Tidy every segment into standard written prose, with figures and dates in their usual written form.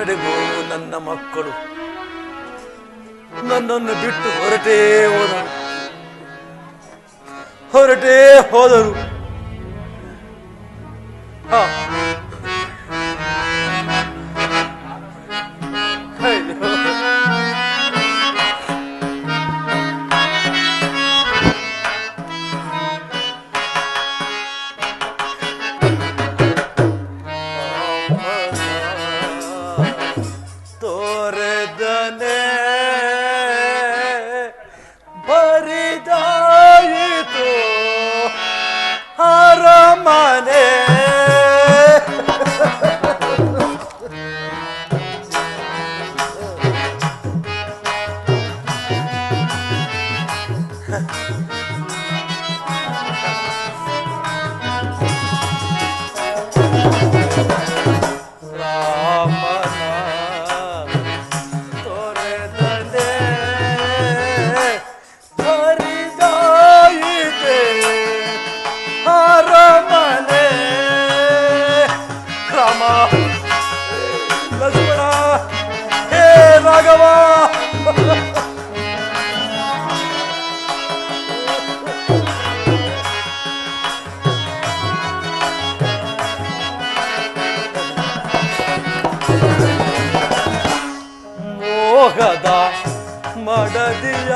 ಕಡೆಗೂ ನನ್ನ ಮಕ್ಕಳು ನನ್ನನ್ನು ಬಿಟ್ಟು ಹೊರಟೇ ಹೋದರು. ತೋರೆದನೆ ಬರಿದಾಯಿತು ಅರಮನೆ. ಲಕ್ಷ್ಮಣ, ಹೇ ರಾಘವ, ಮೋಹದ ಮಡದಿಯ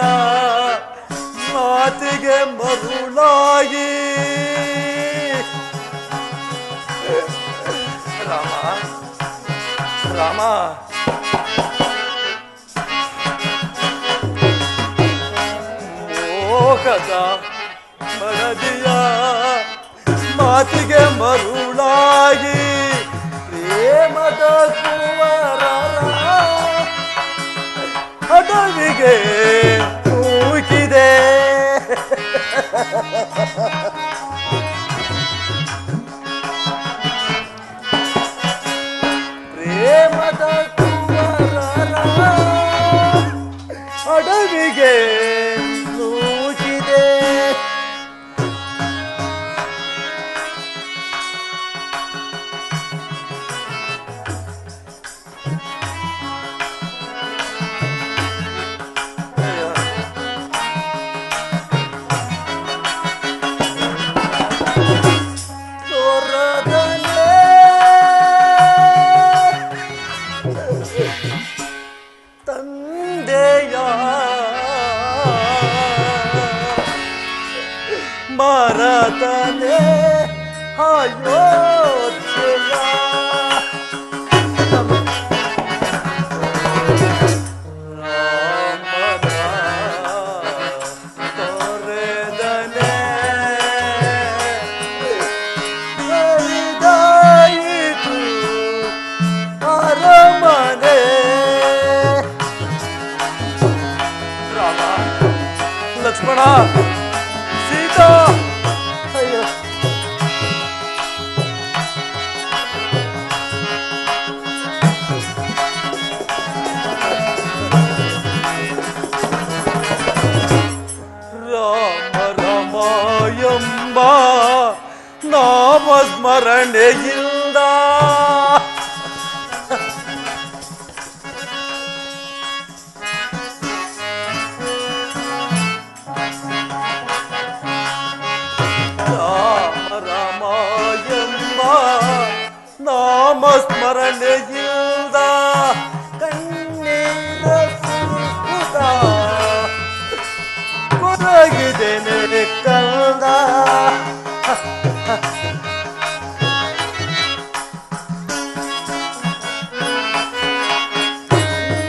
ಮಾತಿಗೆ ಮರುಳಾಗಿ ರಾಮ ಮೋಹದ ಮಡದಿಯ ಮಾತಿಗೆ ಮರುಳಾಗಿ ಪ್ರೇಮದ ಕುವರರ ಅಡವಿಗೆ ತೂಕಿದೆ. ಪ್ರೇಮದ ಕುವರರ ಅಡವಿಗೆ ನೂಕಿದೆ. ತಂದೆಯ ಮರತನೆ ಅಯೋಧ್ಯೆಯ ರಾಮನ ತೊರೆದನೆ ಹರಿದಾಯಿತು ಅರಮನೆ. ಲಕ್ಷ್ಮಣ, ಸೀತಾ, ಅಯ್ಯೋ ರಾಮ ರಾಮ ಎಂಬ ನಾಮಸ್ಮರಣೆಯಿಂದ ನಾಮಸ್ಮರಣೆಯಿಂದ ಕಣ್ಣೀರ ಸುರಿಸುತ್ತ ಕೊರಗಿದೆನೆ ಕಂದ.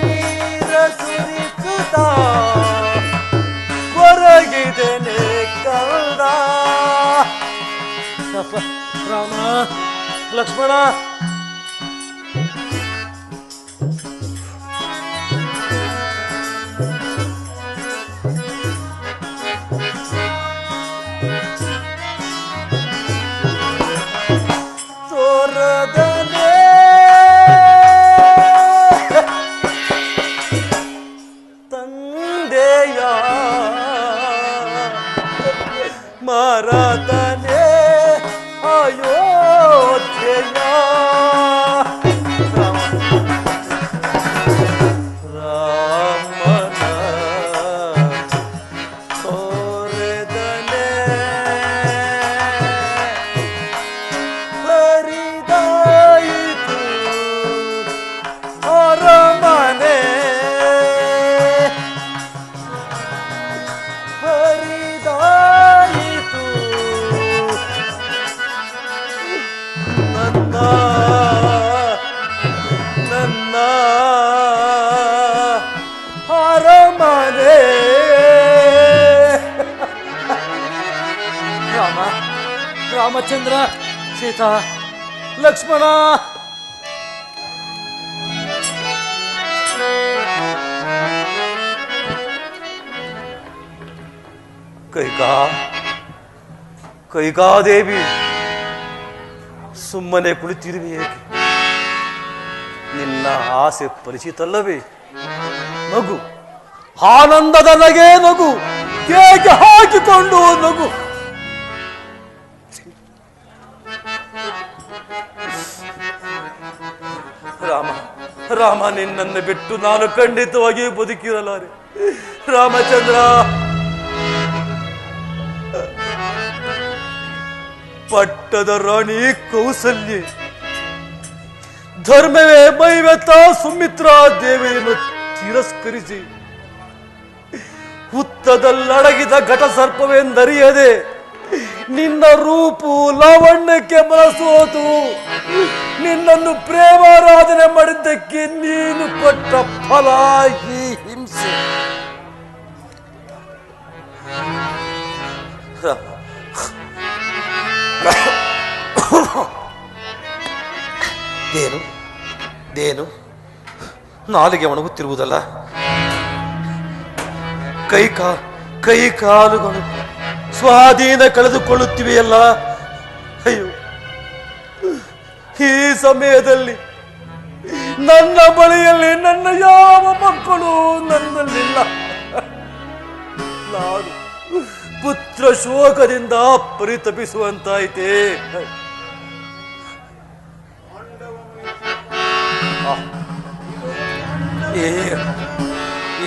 ನೀರ ಸುರಿಸುತ್ತ ಕೊರಗಿದೆನೆ ಕಂದ. ರಾಮ, ಲಕ್ಷ್ಮಣ, ತೋರದನೆ ತಂದೆಯ ಮರತನೆ ಅಯೋಧ್ಯೆಯ ರಾಮಚಂದ್ರ, ಸೀತಾ, ಲಕ್ಷ್ಮಣ. ಕೈಕಾದೇವಿ, ಸುಮ್ಮನೆ ಕುಳಿತಿರುವೆ ಏಕೆ? ನಿನ್ನ ಆಸೆ ಪರಿಚಿತಲ್ಲವೇ? ನಗು, ಆನಂದದ ನಗೆ ನಗು, ಕೇಕೆ ಹಾಕಿಕೊಂಡು ನಗು. ರಾಮ, ರಾಮ, ನಿನ್ನನ್ನು ಬಿಟ್ಟು ನಾನು ಖಂಡಿತವಾಗಿ ಬದುಕಿರಲಾರೆ. ರಾಮಚಂದ್ರ, ಪಟ್ಟದ ರಾಣಿ ಕೌಸಲ್ಯೆ, ಧರ್ಮವೇ ಮೈವೆತ್ತ ಸುಮಿತ್ರಾ ದೇವಿಯನ್ನು ತಿರಸ್ಕರಿಸಿ ಹುತ್ತದಲ್ಲಡಗಿದ ಘಟ ಸರ್ಪವೆಂದರಿಯದೆ ನಿನ್ನ ರೂಪು ಲಾವಣ್ಯಕ್ಕೆ ಮನಸೋತು ನಿನ್ನನ್ನು ಪ್ರೇಮಾರಾಧನೆ ಮಾಡಿದ್ದಕ್ಕೆ ನೀನು ಕೊಟ್ಟ ಫಲ ಈ ಹಿಂಸೆ. ದೇನು ನಾಲಿಗೆ ಒಣಗುತ್ತಿರುವುದಲ್ಲ, ಕೈ ಕಾಲುಗಳು ಸ್ವಾಧೀನ ಕಳೆದುಕೊಳ್ಳುತ್ತಿವೆಯಲ್ಲ. ಅಯ್ಯೋ, ಈ ಸಮಯದಲ್ಲಿ ನನ್ನ ಬಳಿಯಲ್ಲಿ ನನ್ನ ಯಾವ ಮಕ್ಕಳು ನನ್ನಲ್ಲಿಲ್ಲ. ನಾನು ಪುತ್ರ ಶೋಕದಿಂದ ಪರಿತಪಿಸುವಂತಾಯಿತೆ.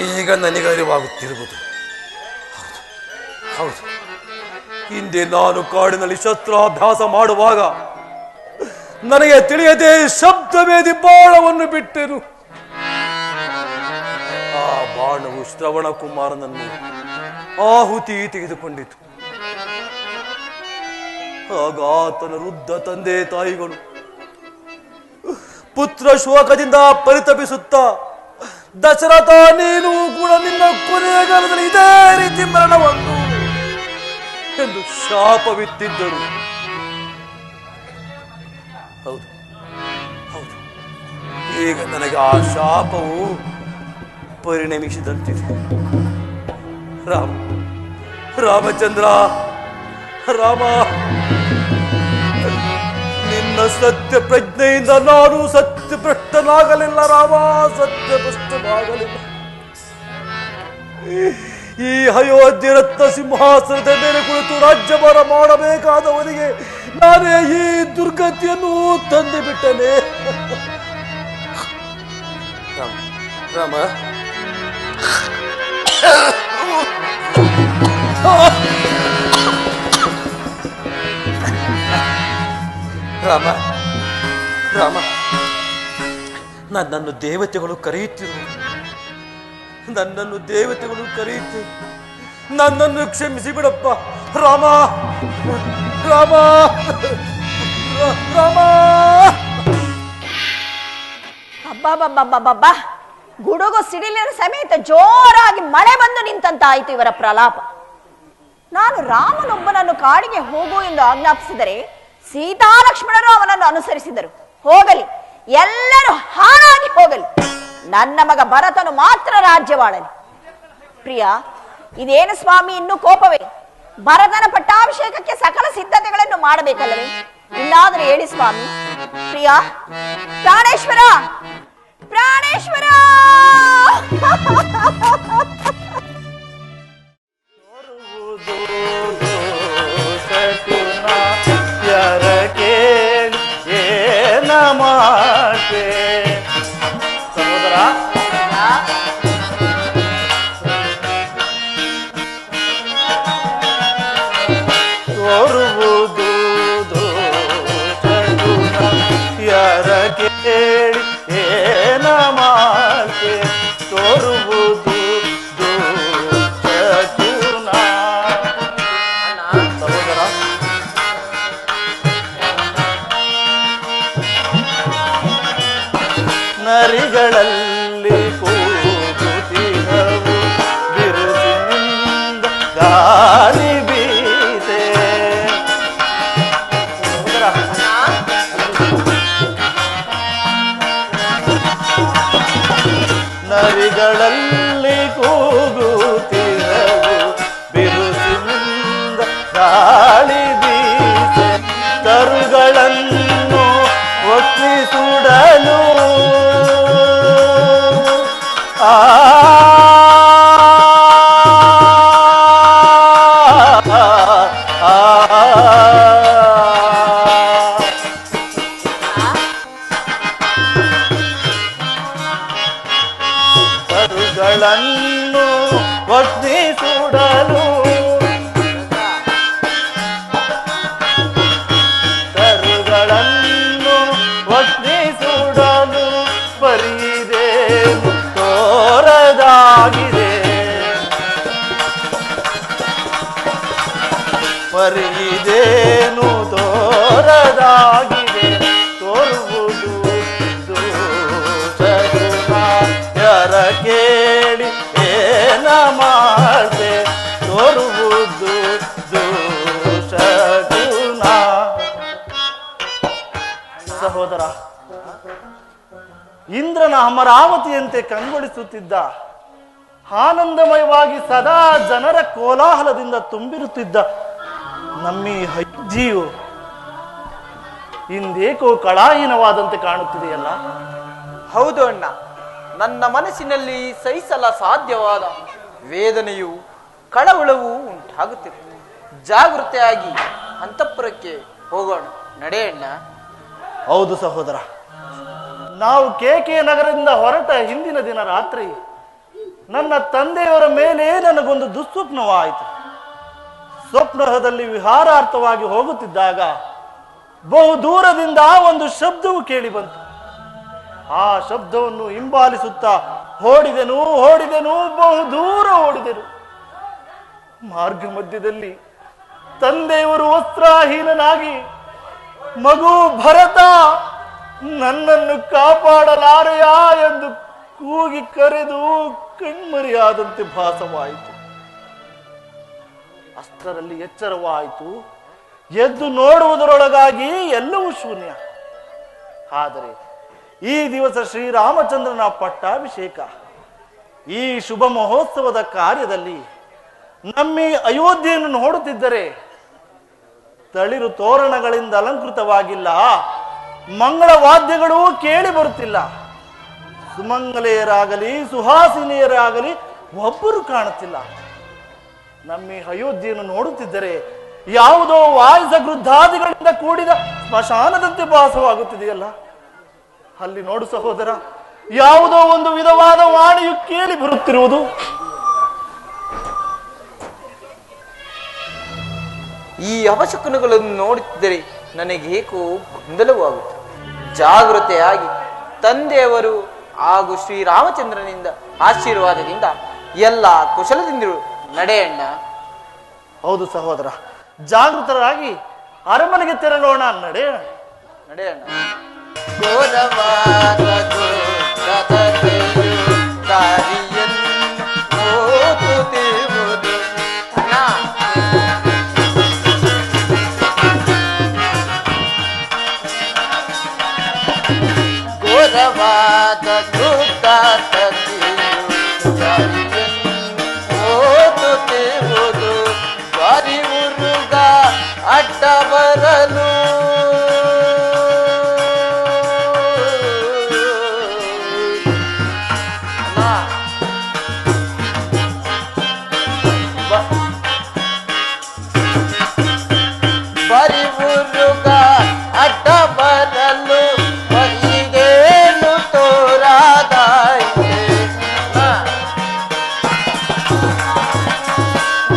ಈಗ ನನಗೆ ಅರಿವಾಗುತ್ತಿರುವುದು. ಹೌದು, ಹಿಂದೆ ನಾನು ಕಾಡಿನಲ್ಲಿ ಶಸ್ತ್ರಾಭ್ಯಾಸ ಮಾಡುವಾಗ ನನಗೆ ತಿಳಿಯದೆ ಶಬ್ದವೇದಿ ಬಾಣವನ್ನು ಬಿಟ್ಟೆನು. ಆ ಬಾಣವು ಶ್ರವಣ ಕುಮಾರನನ್ನು ಆಹುತಿ ತೆಗೆದುಕೊಂಡಿತು. ಆಗ ಆತನ ವೃದ್ಧ ತಂದೆ ತಾಯಿಗಳು ಪುತ್ರ ಶೋಕದಿಂದ ಪರಿತಪಿಸುತ್ತಾ, ದಶರಥ, ನೀನು ಕೂಡ ನಿನ್ನ ಕೊನೆಗಾಲದಲ್ಲಿ ಇದೇ ರೀತಿ ಮರಣವನ್ನು ಎಂದು ಶಾಪವಿತ್ತಿದ್ದರು. ಹೌದು ಹೌದು, ಈಗ ನನಗೆ ಆ ಶಾಪವು ಪರಿಣಮಿಸಿದಂತಿದೆ. ರಾಮಚಂದ್ರ, ರಾಮ, ನಿನ್ನ ಸತ್ಯ ಪ್ರಜ್ಞೆಯಿಂದ ನಾನು ಸತ್ಯಭ್ರಷ್ಟನಾಗಲಿಲ್ಲ. ರಾಮ, ಸತ್ಯಭ್ರಷ್ಟನಾಗಲಿಲ್ಲ. ಈ ಅಯೋಧ್ಯೆ ರತ್ನ ಸಿಂಹಾಸನದ ಮೇಲೆ ಕುಳಿತು ರಾಜ್ಯಭಾರ ಮಾಡಬೇಕಾದವನಿಗೆ ನಾನೇ ಈ ದುರ್ಗತಿಯನ್ನು ತಂದು ಬಿಟ್ಟನೆ. ರಾಮ, ರಾಮ, ರಾಮ, ನನ್ನನ್ನು ದೇವತೆಗಳು ಕರೆಯುತ್ತಿರುವುದು. ನನ್ನನ್ನು ದೇವತೆಗಳು ಕರೆಯುತ್ತೆ. ನನ್ನನ್ನು ಕ್ಷಮಿಸಿ ಬಿಡಪ್ಪ ರಾಮ, ರಾಮ, ರಾಮ. ಅಬ್ಬಬ್ಬಬ್ಬಬ್ಬಬ್ಬ, ಗುಡುಗು ಸಿಡಿಲಿನ ಸಮೇತ ಜೋರಾಗಿ ಮಳೆ ಬಂದು ನಿಂತಂತಾಯಿತು ಇವರ ಪ್ರಲಾಪ. ನಾನು ರಾಮನೊಬ್ಬನನ್ನು ಕಾಡಿಗೆ ಹೋಗು ಎಂದು ಆಜ್ಞಾಪಿಸಿದರೆ ಸೀತಾ ಲಕ್ಷ್ಮಣರು ಅವನನ್ನು ಅನುಸರಿಸಿದರು. ಹೋಗಲಿ, ಎಲ್ಲರೂ ಹಾಳಾಗಿ ಹೋಗಲಿ, ನನ್ನ ಮಗ ಭರತನು ಮಾತ್ರ ರಾಜ್ಯವಾಳಲಿ. ಪ್ರಿಯ, ಇದೇನು ಸ್ವಾಮಿ ಇನ್ನೂ ಕೋಪವೇ? ಭರತನ ಪಟ್ಟಾಭಿಷೇಕಕ್ಕೆ ಸಕಲ ಸಿದ್ಧತೆಗಳನ್ನು ಮಾಡಬೇಕಲ್ಲವೇ? ಇನ್ನಾದರೂ ಹೇಳಿ ಸ್ವಾಮಿ. ಪ್ರಿಯ, ಪ್ರಾಣೇಶ್ವರ, ಪ್ರಾಣೇಶ್ವರ. ಸಹೋದರ, ತೋರುವುದು ಯಾರ ಕೇಳಿ ಏನ ಮಾತೆ, ತೋರುವುದು ಸಹೋದರ, ನರಿಗಳಲ್ಲಿ ಕೂಗುತ್ತಿರವು ಬಿರುಸಿನಿಂದ ಗಾಳಿ ಬೀಸೆ. ತರುಗಳಲ್ಲಿ ಕೂಗುತ್ತಿರಲು ಬಿರುಸಿನಿಂದ ಗಾಳಿ ಬೀಸೆ ತರುಗಳನ್ನು ಒತ್ತಿ ಸುಡಲು ಆ ತರುಗಳನ್ನು ಒತ್ತಿ ಸುಡಲು ತರುಗಳನ್ನು ಒತ್ತಿ ಸುಡಲು ಬರೀದೆ ತೋರದಾಗಿದೆ ಪರಿದೇನು ತೋರದಾಗಿದೆ ತೋರುವುದು ದೋಷಗುಣ ಯಾರ ಕೇಳಿ ಏನ ಮಾಡ್ದೆ ತೋರುವುದು ದೋಷಗುಣ. ಸಹೋದರ, ಇಂದ್ರನ ಅಮರಾವತಿಯಂತೆ ಕಂಗೊಳಿಸುತ್ತಿದ್ದ, ಆನಂದಮಯವಾಗಿ ಸದಾ ಜನರ ಕೋಲಾಹಲದಿಂದ ತುಂಬಿರುತ್ತಿದ್ದ ನಮ್ಮಿ ಅಜ್ಜಿಯು ಇಂದೇಕೋ ಕಳಾಹೀನವಾದಂತೆ ಕಾಣುತ್ತಿದೆಯಲ್ಲ? ಹೌದು ಅಣ್ಣ, ನನ್ನ ಮನಸ್ಸಿನಲ್ಲಿ ಸಹಿಸಲ ಸಾಧ್ಯವಾದ ವೇದನೆಯು ಕಳವಳವೂ ಉಂಟಾಗುತ್ತಿದೆ. ಜಾಗೃತೆಯಾಗಿ ಅಂತಃಪುರಕ್ಕೆ ಹೋಗೋಣ, ನಡೆಯಣ್ಣ. ಹೌದು ಸಹೋದರ, ನಾವು KK ನಗರದಿಂದ ಹೊರಟ ಹಿಂದಿನ ದಿನ ರಾತ್ರಿ ನನ್ನ ತಂದೆಯವರ ಮೇಲೆ ನನಗೊಂದು ದುಸ್ವಪ್ನವಾಯಿತು. ಸ್ವಪ್ನದಲ್ಲಿ ವಿಹಾರಾರ್ಥವಾಗಿ ಹೋಗುತ್ತಿದ್ದಾಗ ಬಹು ದೂರದಿಂದ ಒಂದು ಶಬ್ದವು ಕೇಳಿ ಬಂತು. ಆ ಶಬ್ದವನ್ನು ಹಿಂಬಾಲಿಸುತ್ತಾ ಓಡಿದೆನು ಬಹು ದೂರ ಓಡಿದೆನು. ಮಾರ್ಗ ಮಧ್ಯದಲ್ಲಿ ತಂದೆಯವರು ವಸ್ತ್ರಹೀನನಾಗಿ, ಮಗು ಭರತ ನನ್ನನ್ನು ಕಾಪಾಡಲಾರೆಯಾ ಎಂದು ಕೂಗಿ ಕರೆದು ಕಣ್ಮರೆಯಾದಂತೆ ಭಾಸವಾಯಿತು. ಅಷ್ಟರಲ್ಲಿ ಎಚ್ಚರವಾಯಿತು. ಎದ್ದು ನೋಡುವುದರೊಳಗಾಗಿ ಎಲ್ಲವೂ ಶೂನ್ಯ. ಆದರೆ ಈ ದಿವಸ ಶ್ರೀರಾಮಚಂದ್ರನ ಪಟ್ಟಾಭಿಷೇಕ, ಈ ಶುಭ ಮಹೋತ್ಸವದ ಕಾರ್ಯದಲ್ಲಿ ನಮ್ಮಿ ಅಯೋಧ್ಯೆಯನ್ನು ನೋಡುತ್ತಿದ್ದರೆ ತಳಿರು ತೋರಣಗಳಿಂದ ಅಲಂಕೃತವಾಗಿಲ್ಲ, ಮಂಗಳ ವಾದ್ಯಗಳೂ ಕೇಳಿ ಬರುತ್ತಿಲ್ಲ. ಸುಮಂಗಲೆಯರಾಗಲಿ ಸುಹಾಸಿನಿಯರಾಗಲಿ ಒಬ್ಬರು ಕಾಣುತ್ತಿಲ್ಲ. ನಮ್ಮಿ ಅಯೋಧ್ಯೆಯನ್ನು ನೋಡುತ್ತಿದ್ದರೆ ಯಾವುದೋ ವಾಯುಸ ಗೃದ್ಧಾದಿಗಳಿಂದ ಕೂಡಿದ ಸ್ಮಶಾನದಂತೆ ಭಾಸವಾಗುತ್ತಿದೆಯಲ್ಲ. ಅಲ್ಲಿ ನೋಡು ಸಹೋದರ, ಯಾವುದೋ ಒಂದು ವಿಧವಾದ ವಾಣಿಯು ಕೇಳಿ ಬರುತ್ತಿರುವುದು. ಈ ಅವಶಕುನಗಳನ್ನು ನೋಡುತ್ತಿದ್ದರೆ ನನಗೇಕೋ ಗೊಂದಲವಾಗುತ್ತದೆ. ಜಾಗೃತೆಯಾಗಿ ತಂದೆಯವರು ಹಾಗೂ ಶ್ರೀರಾಮಚಂದ್ರನಿಂದ ಆಶೀರ್ವಾದದಿಂದ ಎಲ್ಲ ಕುಶಲದಿಂದಿರು, ನಡೆಯಣ್ಣ. ಹೌದು ಸಹೋದರ, ಜಾಗೃತರಾಗಿ ಅರಮನೆಗೆ ತೆರಳೋಣ, ನಡೆಯೋಣ. ನಡೆಯಣ್ಣ. ಘೋರವಾದ ದಾರಿಯನ್ನು ಓದುತ್ತಿರುವುದು ಅಣ್ಣ. ಘೋರವಾದ ಓದುತ್ತಿರುವುದು ದ್ವಾರಿ ಮುರುಗ ಅಡ್ಡ ಬರಲು ಬರಿ ಮುರುಗ ಅಡ್ಡ ಬರಲು ಬರಿಗೇನು ತೋರಾದಾಯಿತೆ,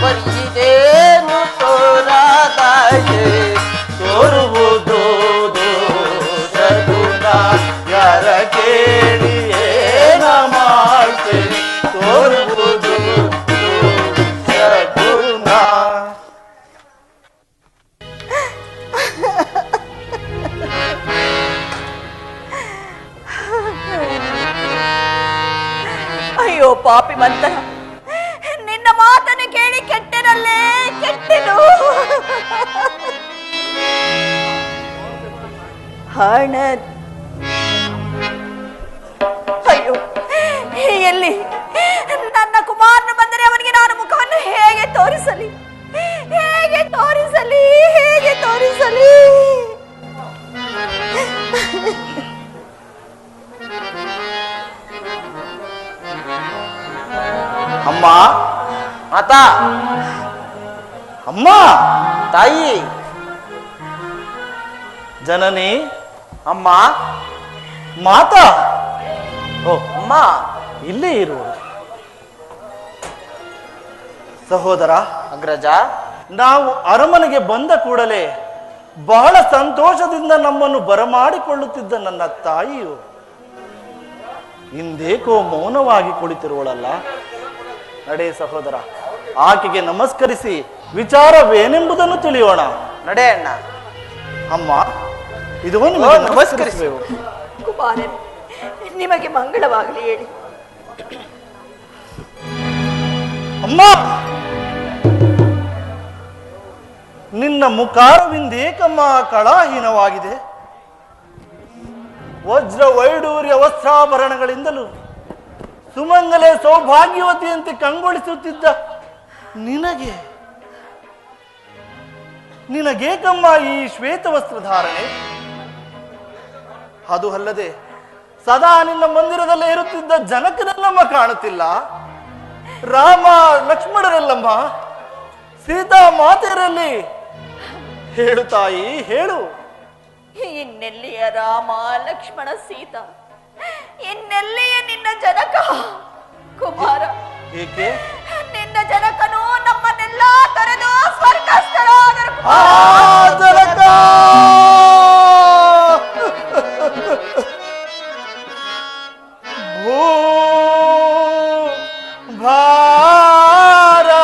ಬರಿಗೇನು ತೋರಾದಾಯಿತೆ ತೋರುವುದು ದೋಷಗುಣ ಯಾರ ಕೇಳಿ ಏನ ಮಾಡ್ತೆ ತೋರುವುದು ದೋಷಗುಣ. ಅಯ್ಯೋ ಪಾಪಿ ಮಂತರ, ನಿನ್ನ ಮಾತನ್ನು ಕೇಳಿ ಕೆಟ್ಟನಲ್ಲೇ ಕೆಟ್ಟೆನು. ಹಣ ಅಯ್ಯೋ ಎಲ್ಲಿ ನನ್ನ ಕುಮಾರನು ಬಂದರೆ ಅವನಿಗೆ ನಾನು ಮುಖವನ್ನು ಹೇಗೆ ತೋರಿಸಲಿ? ಹೇಗೆ ತೋರಿಸಲಿ? ಹೇಗೆ ತೋರಿಸಲಿ? ಅಮ್ಮ, ಮಾತಾ, ಅಮ್ಮ, ತಾಯಿ, ಜನನಿ, ಅಮ್ಮ, ಮಾತಾ. ಓ, ಅಮ್ಮ, ಇಲ್ಲೇ ಇರುವುದು. ಸಹೋದರ ಅಗ್ರಜ, ನಾವು ಅರಮನೆಗೆ ಬಂದ ಕೂಡಲೇ ಬಹಳ ಸಂತೋಷದಿಂದ ನಮ್ಮನ್ನು ಬರಮಾಡಿಕೊಳ್ಳುತ್ತಿದ್ದ ನನ್ನ ತಾಯಿಯು ಇಂದೇಕೋ ಮೌನವಾಗಿ ಕುಳಿತಿರುವಳಲ್ಲ. ನಡೆ ಸಹೋದರ, ಆಕೆಗೆ ನಮಸ್ಕರಿಸಿ ವಿಚಾರವೇನೆಂಬುದನ್ನು ತಿಳಿಯೋಣ. ನಡೆ ಅಣ್ಣ. ಅಮ್ಮ, ಇದು ನಿಮಗೆ ನಮಸ್ಕರಿಸಬೇಕು. ಕುಮಾರನೇ, ನಿಮಗೆ ಮಂಗಳವಾಗಲಿ ಹೇಳಿ. ಅಮ್ಮ, ನಿನ್ನ ಮುಖಾರವಿಂದೇಕಮ್ಮ ಕಳಾಹೀನವಾಗಿದೆ. ವಜ್ರ ವೈಡೂರ್ಯ ವಸ್ತ್ರಾಭರಣಗಳಿಂದಲೂ ಸುಮಂಗಲೆ ಸೌಭಾಗ್ಯವತಿಯಂತೆ ಕಂಗೊಳಿಸುತ್ತಿದ್ದ ನಿನಗೇಕಮ್ಮ ಈ ಶ್ವೇತ ವಸ್ತ್ರಧಾರಣೆ? ಅದು ಅಲ್ಲದೆ ಸದಾ ನಿನ್ನ ಮಂದಿರದಲ್ಲೇ ಇರುತ್ತಿದ್ದ ಜನಕನೆಲ್ಲಮ್ಮ ಕಾಣುತ್ತಿಲ್ಲ. ರಾಮ ಲಕ್ಷ್ಮಣರೆಲ್ಲಮ್ಮ, ಸೀತಾ ಮಾತೆಯರಲ್ಲಿ ಹೇಳು ತಾಯಿ, ಹೇಳು. ಇನ್ನೆಲ್ಲಿಯ ರಾಮ ಲಕ್ಷ್ಮಣ ಸೀತಾ? ಇನ್ನೆಲ್ಲಿಯ ನಿನ್ನ ಜನಕ? ಕುಮಾರ, ಏಕೆ? ನಿನ್ನ ಜನಕನು ನಮ್ಮನ್ನೆಲ್ಲ ತೊರೆದು ಸ್ವರ್ಗಸ್ಥರಾದರು. ಜನಕ!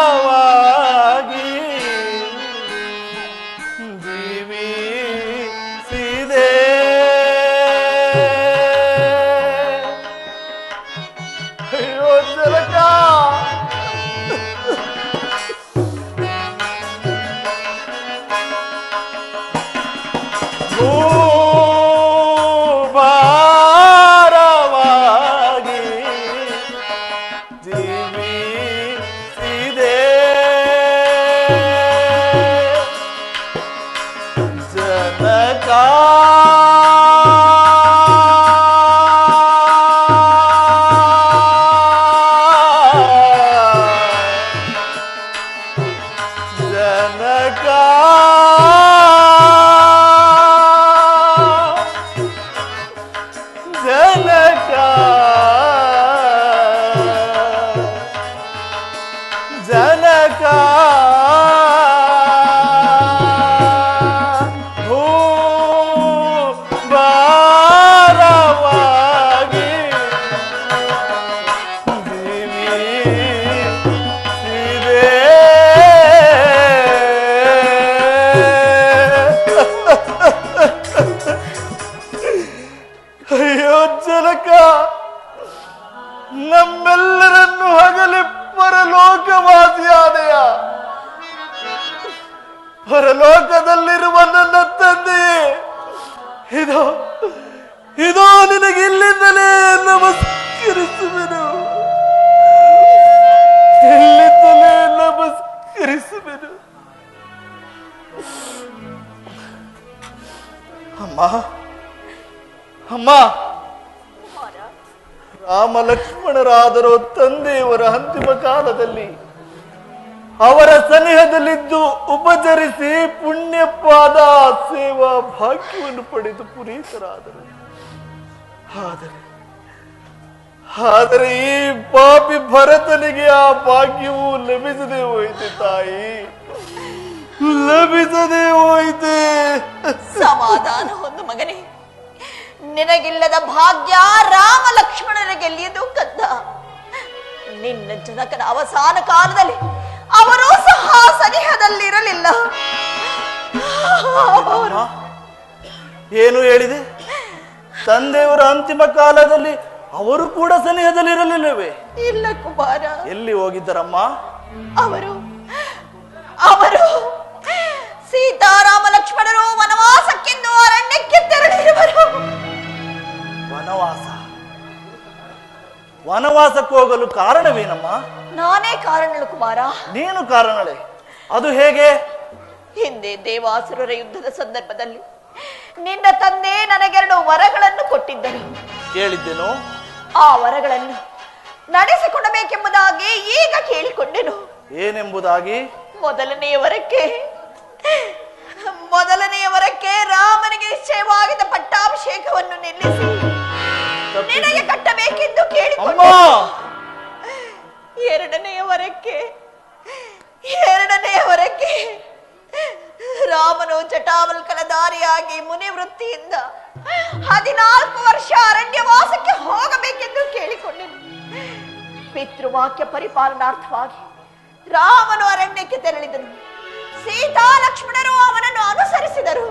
ಭಾರವಾಗಿ ಜೀವಿಸಿದೆ. ಅಯ್ಯೋ ಜನಕ! ಭಾರವಾಗಿ ಜೀವಿಸಿದೆ. ಜನಕ ಜನಕ ಜನಕ ಜನಕ ಭಾರವಾಗಿ ಜೀವಿಸಿದೆ. ಅಯ್ಯೋ ಜನಕ, ನಮ್ಮೆಲ್ಲರನ್ನು ಹಗಲಿ ಪರಲೋಕವಾಸಿಯಾದೆಯ. ಪರಲೋಕದಲ್ಲಿರುವ ನನ್ನ ತಂದೆಯೇ, ಇದೋ ನಿನಗೆ ಇಲ್ಲಿಂದಲೇ ನಮಸ್ಕರಿಸುವೆನು. ಇಲ್ಲಿಂದಲೇ ನಮಸ್ಕರಿಸುವೆನು. ಅಮ್ಮ, ಅಮ್ಮ, ರಾಮ ಲಕ್ಷ್ಮಣರಾದರೋ ತಂದೆಯವರ ಅಂತಿಮ ಕಾಲದಲ್ಲಿ ಅವರ ಸನಿಹದಲ್ಲಿದ್ದು ಉಪಚರಿಸಿ ಪುಣ್ಯಪಾದ ಸೇವಾ ಭಾಗ್ಯವನ್ನು ಪಡೆದು ಪುನೀತರಾದರು. ಆದರೆ ಈ ಪಾಪಿ ಭರತನಿಗೆ ಆ ಭಾಗ್ಯವು ಲಭಿಸದೆ ಹೋಯಿತೆ ತಾಯಿ, ಲಭಿಸದೆ ಹೋಯಿತೆ. ಸಮಾಧಾನ ಹೊಂದು ಮಗನೇ, ನಿನಗಿಲ್ಲದ ಭಾಗ್ಯ ರಾಮ ಲಕ್ಷ್ಮಣರಿಗೆ ಎಲ್ಲಿಯದು ಕದ್ದ. ನಿನ್ನ ಜನಕನ ಅವಸಾನ ಕಾಲದಲ್ಲಿ ಅವರೂ ಸಹ ಸನಿಹದಲ್ಲಿರಲಿಲ್ಲ. ಏನು ಹೇಳಿದೆ? ತಂದೆಯವರ ಅಂತಿಮ ಕಾಲದಲ್ಲಿ ಅವರು ಕೂಡ ಸನಿಹದಲ್ಲಿರಲಿಲ್ಲವೇ? ಇಲ್ಲ ಕುಮಾರ. ಎಲ್ಲಿ ಹೋಗಿದ್ದರಮ್ಮ? ಅವರು ಸೀತಾರಾಮ ಲಕ್ಷ್ಮಣರು ವನವಾಸಕ್ಕೆಂದು ಅರಣ್ಯಕ್ಕೆ ತೆರಳಿರುವರು. ವನವಾಸ? ವನವಾಸಕ್ಕೆ ಹೋಗಲು ಕಾರಣವೇನಮ್ಮ? ನಾನೇ ಕಾರಣಳು ಕುಮಾರ. ನೀನು ಕಾರಣಳೆ? ಅದು ಹೇಗೆ? ಹಿಂದೆ ದೇವಾಸುರರ ಯುದ್ಧದ ಸಂದರ್ಭದಲ್ಲಿ ನಿನ್ನ ತಂದೆ ನನಗೆರಡು ವರಗಳನ್ನು ಕೊಟ್ಟಿದ್ದರು. ಕೇಳಿದ್ದೆನು. ಆ ವರಗಳನ್ನು ನಡೆಸಿಕೊಡಬೇಕೆಂಬುದಾಗಿ ಈಗ ಕೇಳಿಕೊಂಡೆನು. ಏನೆಂಬುದಾಗಿ? ಮೊದಲನೆಯ ವರಕ್ಕೆ ರಾಮನಿಗೆ ನಿಶ್ಚಯವಾಗಿದ್ದ ಪಟ್ಟಾಭಿಷೇಕವನ್ನು ನಿಲ್ಲಿಸಿ ನಿನಗೆ ಕಟ್ಟಬೇಕೆಂದು ಕೇಳಿಕೊಂಡೆ. ಎರಡನೆಯ ವರಕ್ಕೆ ರಾಮನು ಜಟಾವಲ್ಕಲಧಾರಿಯಾಗಿ ಮುನಿವೃತ್ತಿಯಿಂದ 14 ವರ್ಷ ಅರಣ್ಯವಾಸಕ್ಕೆ ಹೋಗಬೇಕೆಂದು ಕೇಳಿಕೊಂಡೆನು. ಪಿತೃವಾಕ್ಯ ಪರಿಪಾಲನಾರ್ಥವಾಗಿ ರಾಮನು ಅರಣ್ಯಕ್ಕೆ ತೆರಳಿದನು. ಸೀತಾ ಲಕ್ಷ್ಮಣರು ಅವನನ್ನು ಅನುಸರಿಸಿದರು.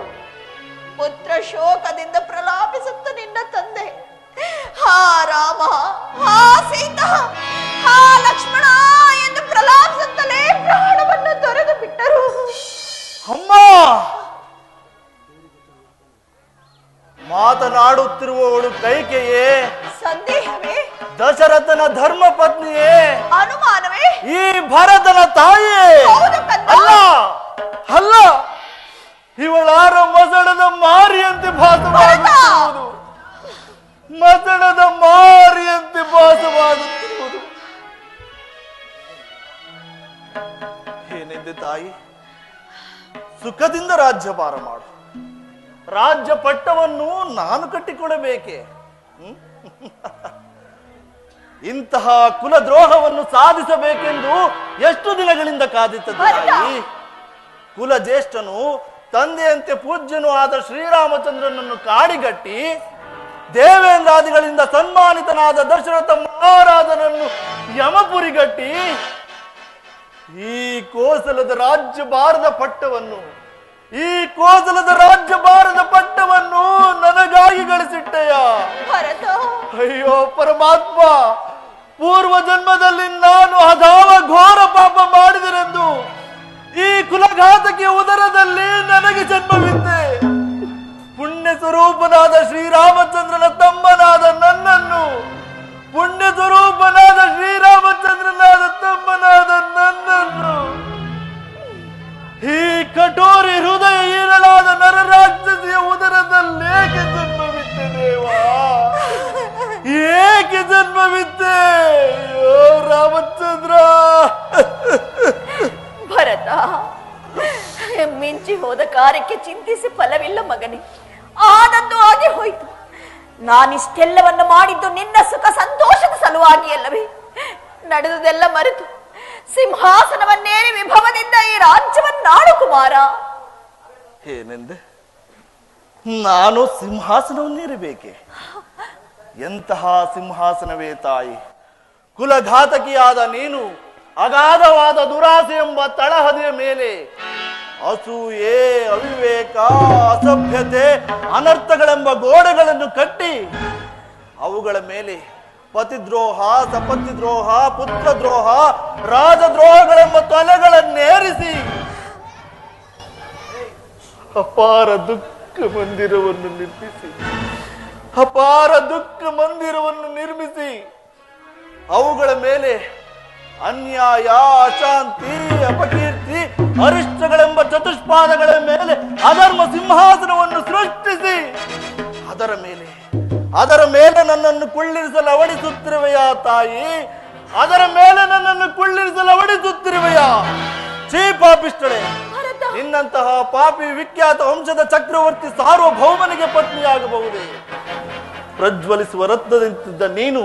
ಪುತ್ರ ಶೋಕದಿಂದ ಪ್ರಲಾಪಿಸುತ್ತ ನಿನ್ನ ತಂದೆ ಹಾ ರಾಮ, ಹಾ ಸೀತಾ, ಹಾ ಲಕ್ಷ್ಮಣ ಎಂದು ಪ್ರಲಾಪಿಸುತ್ತಲೇ ಪ್ರಾಣವನ್ನು ತೊರೆದು ಬಿಟ್ಟರು. ಅಮ್ಮ, ಮಾತನಾಡುತ್ತಿರುವವಳು ಕೈಕೆಯೇ? ಸಂದೇಹವೇ? ದಶರಥನ ಧರ್ಮ ಪತ್ನಿಯೇ? ಅನುಮಾನವೇ? ಈ ಭರತನ ತಾಯಿಯೇ? ಹೌದು ಕಂದ. ಅಲ್ಲ, ಇವಳಾರ ಮಸಣದ ಮಾರಿಯಂತೆ ಭಾಸವಾಗುತ್ತಿರುವುದು. ಮಸಣದ ಮಾರಿಯಂತೆ ಭಾಸವಾಗುತ್ತಿರುವುದು. ಏನೆಂದೆ ತಾಯಿ? ಸುಖದಿಂದ ರಾಜ್ಯಭಾರ ಮಾಡು. ರಾಜ್ಯ ಪಟ್ಟವನ್ನು ನಾನು ಕಟ್ಟಿಕೊಡಬೇಕೆ? ಇಂತಹ ಕುಲದ್ರೋಹವನ್ನು ಸಾಧಿಸಬೇಕೆಂದು ಎಷ್ಟು ದಿನಗಳಿಂದ ಕಾದಿದ್ದ ತಾಯಿ. ಕುಲ ಜ್ಯೇಷ್ಠನು, ತಂದೆಯಂತೆ ಪೂಜ್ಯನೂ ಆದ ಶ್ರೀರಾಮಚಂದ್ರನನ್ನು ಕಾಡಿಗಟ್ಟಿ ದೇವೇಂದ್ರಾದಿಗಳಿಂದ ಸನ್ಮಾನಿತನಾದ ದಶರಥ ಮಹಾರಾಜನನ್ನು ಯಮಪುರಿಗಟ್ಟಿ ಈ ಕೋಸಲದ ರಾಜ್ಯಭಾರದ ಪಟ್ಟವನ್ನು ನನಗಾಗಿ ಗಳಿಸಿಟ್ಟೆಯ. ಅಯ್ಯೋ ಪರಮಾತ್ಮ, ಪೂರ್ವ ಜನ್ಮದಲ್ಲಿ ನಾನು ಅದಾವ ಘೋರ ಪಾಪ ಮಾಡಿದರೆಂದು ಈ ಕುಲಘಾತಕಿಯ ಉದರದಲ್ಲಿ ನನಗೆ ಜನ್ಮವಿದ್ದೆ. ಪುಣ್ಯ ಸ್ವರೂಪನಾದ ಶ್ರೀರಾಮಚಂದ್ರನ ತಮ್ಮನಾದ ನನ್ನನ್ನು ಈ ಕಠೋರಿ ಹೃದಯ ಈರಲಾದ ನರರಾಕ್ಷಸಿಯ ಉದರದಲ್ಲೇಕೆ ಜನ್ಮವಿತ್ತೆ ದೇವಾ? ಏಕೆ ಜನ್ಮವಿತ್ತೆ? ರಾಮಚಂದ್ರ. ಭರತ, ಮಿಂಚಿ ಹೋದ ಕಾರ್ಯಕ್ಕೆ ಚಿಂತಿಸಿ ಫಲವಿಲ್ಲ ಮಗನೇ. ಆದದ್ದು ಆಗಿ ಹೋಯಿತು. ನಾನಿಷ್ಟೆಲ್ಲವನ್ನು ಮಾಡಿದ್ದು ನಿನ್ನ ಸುಖ ಸಂತೋಷದ ಸಲುವಾಗಿ ಅಲ್ಲವೇ? ನಡೆದುದೆಲ್ಲ ಮರೆತು ಸಿಂಹಾಸನವನ್ನೇರಿ ವಿಭವದಿಂದ ಈ ರಾಜ್ಯವನ್ನಾಳು ಕುಮಾರ. ಏನೆಂದೆ? ನಾನು ಸಿಂಹಾಸನವನ್ನೇರಬೇಕೆ? ಎಂತಹ ಸಿಂಹಾಸನವೇ ತಾಯಿ? ಕುಲಘಾತಕಿಯಾದ ನೀನು ಅಗಾಧವಾದ ದುರಾಸೆ ಎಂಬ ತಳಹದಿಯ ಮೇಲೆ ಅಸೂಯೆ, ಅವಿವೇಕ, ಅಸಭ್ಯತೆ, ಅನರ್ಥಗಳೆಂಬ ಗೋಡೆಗಳನ್ನು ಕಟ್ಟಿ ಅವುಗಳ ಮೇಲೆ ಪತಿದ್ರೋಹ, ಸಪತಿದ್ರೋಹ, ಪುತ್ರದ್ರೋಹ, ರಾಜದ್ರೋಹಗಳೆಂಬ ತೊಲೆಗಳನ್ನೇರಿಸಿ ಅಪಾರ ದುಃಖ ಮಂದಿರವನ್ನು ನಿರ್ಮಿಸಿ ಅವುಗಳ ಮೇಲೆ ಅನ್ಯಾಯ, ಅಶಾಂತಿ, ಅಪಕೀರ್ತಿ, ಅರಿಷ್ಟಗಳೆಂಬ ಚತುಷ್ಪಾದಗಳ ಮೇಲೆ ಅಧರ್ಮ ಸಿಂಹಾಸನವನ್ನು ಸೃಷ್ಟಿಸಿ ಅದರ ಮೇಲೆ ನನ್ನನ್ನು ಕುಳ್ಳಿರಿಸಲು ಅವಡಿಸುತ್ತಿರುವೆಯಾ ತಾಯಿ? ಅದರ ಮೇಲೆ ನನ್ನನ್ನು ಕುಳ್ಳಿರಿಸಲು ಅವಡಿಸುತ್ತಿರುವೆಯಾ? ಛೀ ಪಾಪಿಷ್ಟಳೆ! ನಿನ್ನಂತಹ ಪಾಪಿ ವಿಖ್ಯಾತ ವಂಶದ ಚಕ್ರವರ್ತಿ ಸಾರ್ವಭೌಮನಿಗೆ ಪತ್ನಿಯಾಗಬಹುದೇ? ಪ್ರಜ್ವಲಿಸುವ ರತ್ನದಂತಿದ್ದ ನೀನು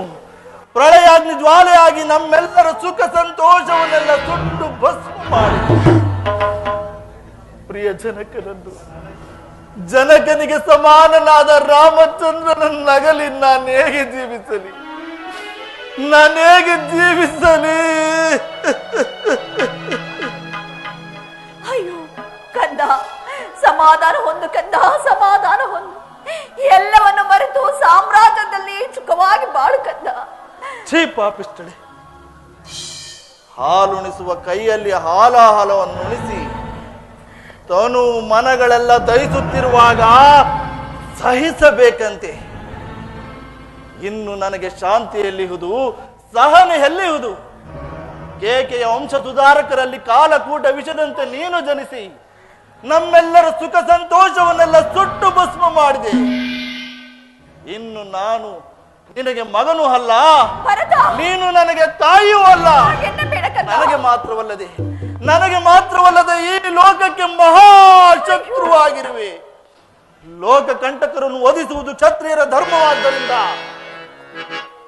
ಪ್ರಳಯಾಗ್ನಿ ಜ್ವಾಲೆಯಾಗಿ ನಮ್ಮೆಲ್ಲರ ಸುಖ ಸಂತೋಷವನ್ನೆಲ್ಲ ಸುಟ್ಟು ಭಸ್ಮ ಮಾಡಿ ಪ್ರಿಯ ಜನಕನಿಗೆ ಸಮಾನನಾದ ರಾಮಚಂದ್ರನನ್ನು ನಗಲಿ ನಾನು ಹೇಗೆ ಜೀವಿಸಲಿ? ಅಯ್ಯೋ ಕಂದ, ಸಮಾಧಾನ ಹೊಂದು ಕಂದ, ಸಮಾಧಾನ ಹೊಂದು. ಎಲ್ಲವನ್ನು ಮರೆತು ಸಾಮ್ರಾಜ್ಯದಲ್ಲಿ ಸುಖವಾಗಿ ಬಾಳು ಕಂದ. ಛೀ ಪಾಪಿಷ್ಟಳೆ! ಹಾಲುಣಿಸುವ ಕೈಯಲ್ಲಿ ಹಾಲಾಹಲವನ್ನು ಉಣಿಸಿ ತನು ಮನಗಳೆಲ್ಲ ದಹಿಸುತ್ತಿರುವಾಗ ಸಹಿಸಬೇಕಂತೆ. ಇನ್ನು ನನಗೆ ಶಾಂತಿ ಎಲ್ಲಿಹುದು, ಸಹನೆ ಎಲ್ಲಿಹುದು? ಕೇಕೆಯ ವಂಶ ಸುಧಾರಕರಲ್ಲಿ ಕಾಲಕೂಟ ವಿಷದಂತೆ ನೀನು ಜನಿಸಿ ನಮ್ಮೆಲ್ಲರ ಸುಖ ಸಂತೋಷವನ್ನೆಲ್ಲ ಸುಟ್ಟು ಭಸ್ಮ ಮಾಡಿದೆ. ಇನ್ನು ನಾನು ನಿನಗೆ ಮಗನೂ ಅಲ್ಲ, ಭರತ, ನೀನು ನನಗೆ ತಾಯಿಯೂ ಅಲ್ಲ. ಹಾಗೆನ್ನ ಬೇಡ ಕನ್ನ. ನನಗೆ ಮಾತ್ರವಲ್ಲದೆ ಈ ಲೋಕಕ್ಕೆ ಮಹಾಶತ್ರುವಾಗಿರುವೆ. ಲೋಕ ಕಂಟಕರನ್ನು ವಧಿಸುವುದು ಕ್ಷತ್ರಿಯರ ಧರ್ಮವಾದ್ದರಿಂದ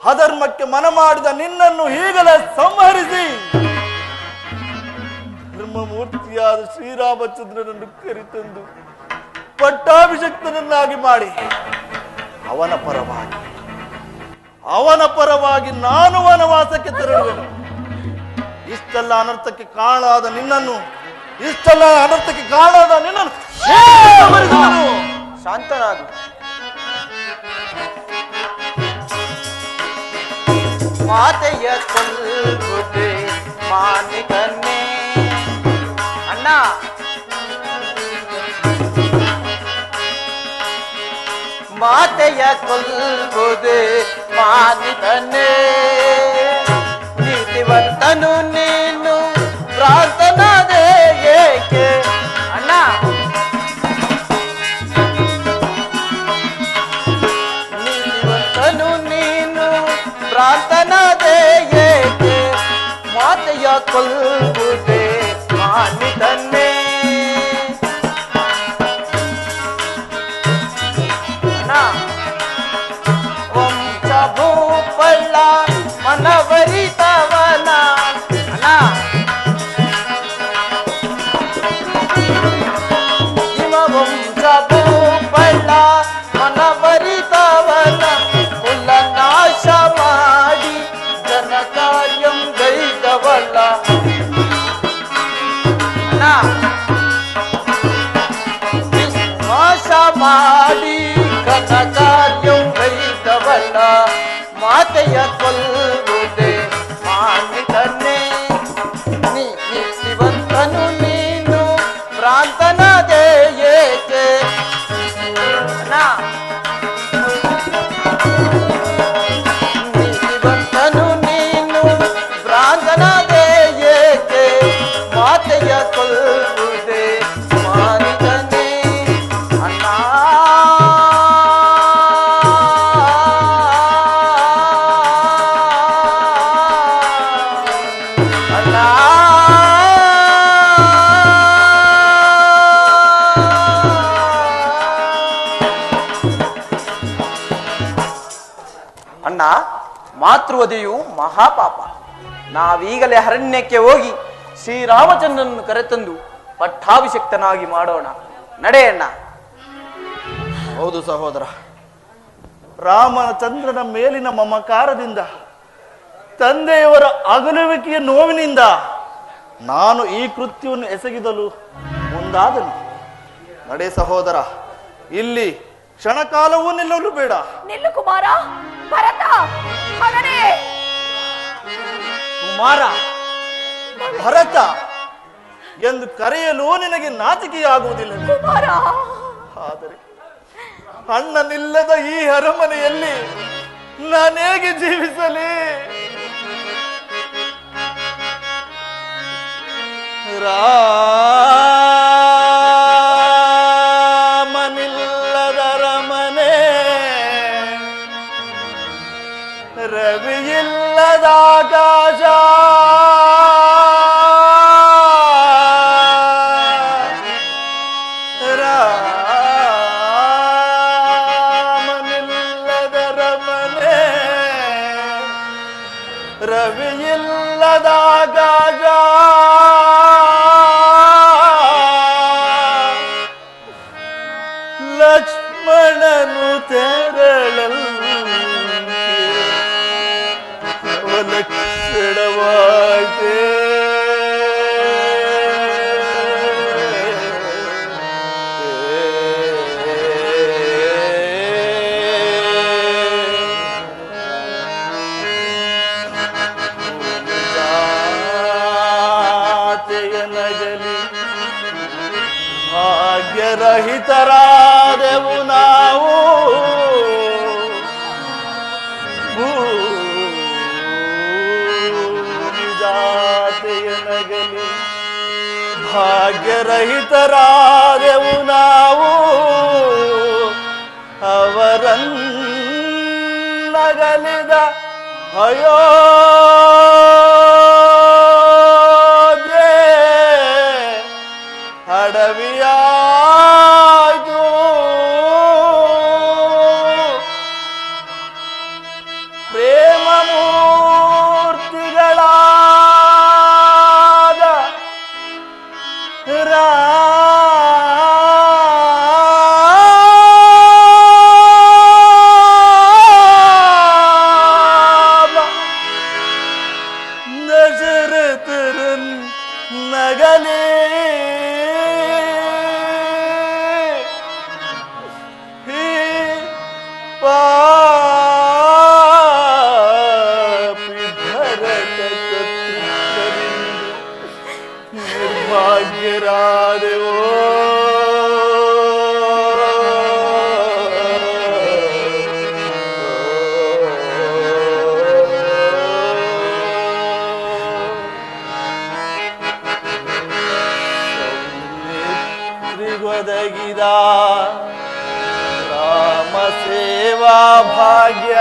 ಅಧರ್ಮಕ್ಕೆ ಮನ ಮಾಡಿದ ನಿನ್ನನ್ನು ಈಗಲೇ ಸಂಹರಿಸಿ ಧರ್ಮಮೂರ್ತಿಯಾದ ಶ್ರೀರಾಮಚಂದ್ರನನ್ನು ಕರೆತಂದು ಪಟ್ಟಾಭಿಷಕ್ತನನ್ನಾಗಿ ಮಾಡಿ ಅವನ ಪರವಾಗಿ ನಾನು ವನವಾಸಕ್ಕೆ ತೆರಳುವೆನು. ಇಷ್ಟೆಲ್ಲ ಅನರ್ಥಕ್ಕೆ ಕಾರಣಾದ ನಿನ್ನನ್ನು ಶಾಂತನಾಗು. ಮಾತೆಯ ಕೊಲ್ಲುವುದೇ ಮಾನಿಕನ್ನೇ ಅಣ್ಣ. ಮಾತೆಯ ಕೊಲ್ಲುವುದೇ ಮಾನಿಕನ್ನೇ, ನೀತಿವಂತನು ನೀನು ಪ್ರಾರ್ಥನಾದೆ ಏಕೆ ಅಣ್ಣ. ನೀತಿವಂತನು ನೀನು ಪ್ರಾರ್ಥನಾದೆ ಏಕೆ, ಮಾತೆಯ ಕೊಲ್ಲುವುದೇ ಮಾನಿತನ್ನೇ ಅಣ್ಣ. ವಂಶ ಭೂಪಳ್ಳ ಮನವರಿತವನ ಅಣ್ಣ. ಹಿಮ ವಂಶ ಭೂಪಳ್ಳ ಮನವರಿತವನ ಕುಲ ನಾಶ ಮಾಡಿ ಜನ ಕಾರ್ಯಂ ಗೈದವಲ್ಲ ಅಣ್ಣ. ನಾಶ ಮಾಡಿ ಘನ ಕಾರ್ಯಂ ಗೈದವಲ್ಲ, ಮಾತೆಯ ಕೊಲ್ಲುವುದೇ ಮಾನಿತನ್ನೇ, ನೀತಿವಂತನು ನೀನು ಪ್ರಾರ್ಥನಾದೆ ಏಕೆ ಅಣ್ಣ. ನೀತಿವಂತನು ನೀನು ಪ್ರಾರ್ಥನಾದೆ ಏಕೆ, ಮಾತೆಯ ಕೊಲ್ಲುವುದೇ ಮಾನಿತನ್ನೇ ಅಣ್ಣ. ಅಣ್ಣ, ಮಾತೃವಧೆಯು ಮಹಾಪಾಪ. ನಾವೀಗಲೇ ಅರಣ್ಯಕ್ಕೆ ಹೋಗಿ ಶ್ರೀರಾಮಚಂದ್ರನನ್ನು ಕರೆತಂದು ಪಟ್ಟಾಭಿಷಕ್ತನಾಗಿ ಮಾಡೋಣ. ನಡೆಯಣ್ಣ. ಹೌದು ಸಹೋದರ, ರಾಮಚಂದ್ರನ ಮೇಲಿನ ಮಮಕಾರದಿಂದ, ತಂದೆಯವರ ಅಗಲುವಿಕೆಯ ನೋವಿನಿಂದ ನಾನು ಈ ಕೃತ್ಯವನ್ನು ಎಸಗಿದಲು ಮುಂದಾದನು. ನಡೆ ಸಹೋದರ, ಇಲ್ಲಿ ಕ್ಷಣಕಾಲವೂ ನಿಲ್ಲಲು ಬೇಡ. ನಿಲ್ಲು ಕುಮಾರ. ಭರತ, ಮಗನೇ. ಕುಮಾರ, ಭರತ ಎಂದು ಕರೆಯಲು ನಿನಗೆ ನಾಚಿಕೆಯಾಗುವುದಿಲ್ಲ ಕುಮಾರ. ಆದರೆ ಅಣ್ಣನಿಲ್ಲದ ಈ ಅರಮನೆಯಲ್ಲಿ ನಾನೇಗೆ ಜೀವಿಸಲಿ? ರಾಮನಿಲ್ಲದ ಅರಮನೆ, ರವಿಯಿಲ್ಲದ ಆಕಾಶ, ರಾಮನಿಲ್ಲದ ಅರಮನೆ, ರವಿಯಿಲ್ಲದ ಆಕಾಶ, ಲಕ್ಷ್ಮಣನು ತೆರಳಂತೆ ಅವಲಕ್ಷಣವಾಯಿತೆ. ನಗಲಿ ಭಾಗ್ಯರಹಿತರಾದೆವು ನಾವು, ಭಾಗ್ಯರಹಿತರಾದೆವು ನಾವು ಅವರನ್ನಗಲಿದ ಅಯೋಧ್ಯೆ ಅಡವಿಯಾಯ್ತು. ಪ್ರೇಮ ಮೂರ್ತಿಗಳಾದ ರಾಮ ದಶರಥರನ್ ನಗಲೇ ಪಾಪಿ ಭರತ ನಿರ್ಭಾಗ್ಯರಾದೆವೋ. ಸೌಮಿತ್ರಿಗೊದಗಿದ ರಾಮ ಸೇವಾ ಭಾಗ್ಯ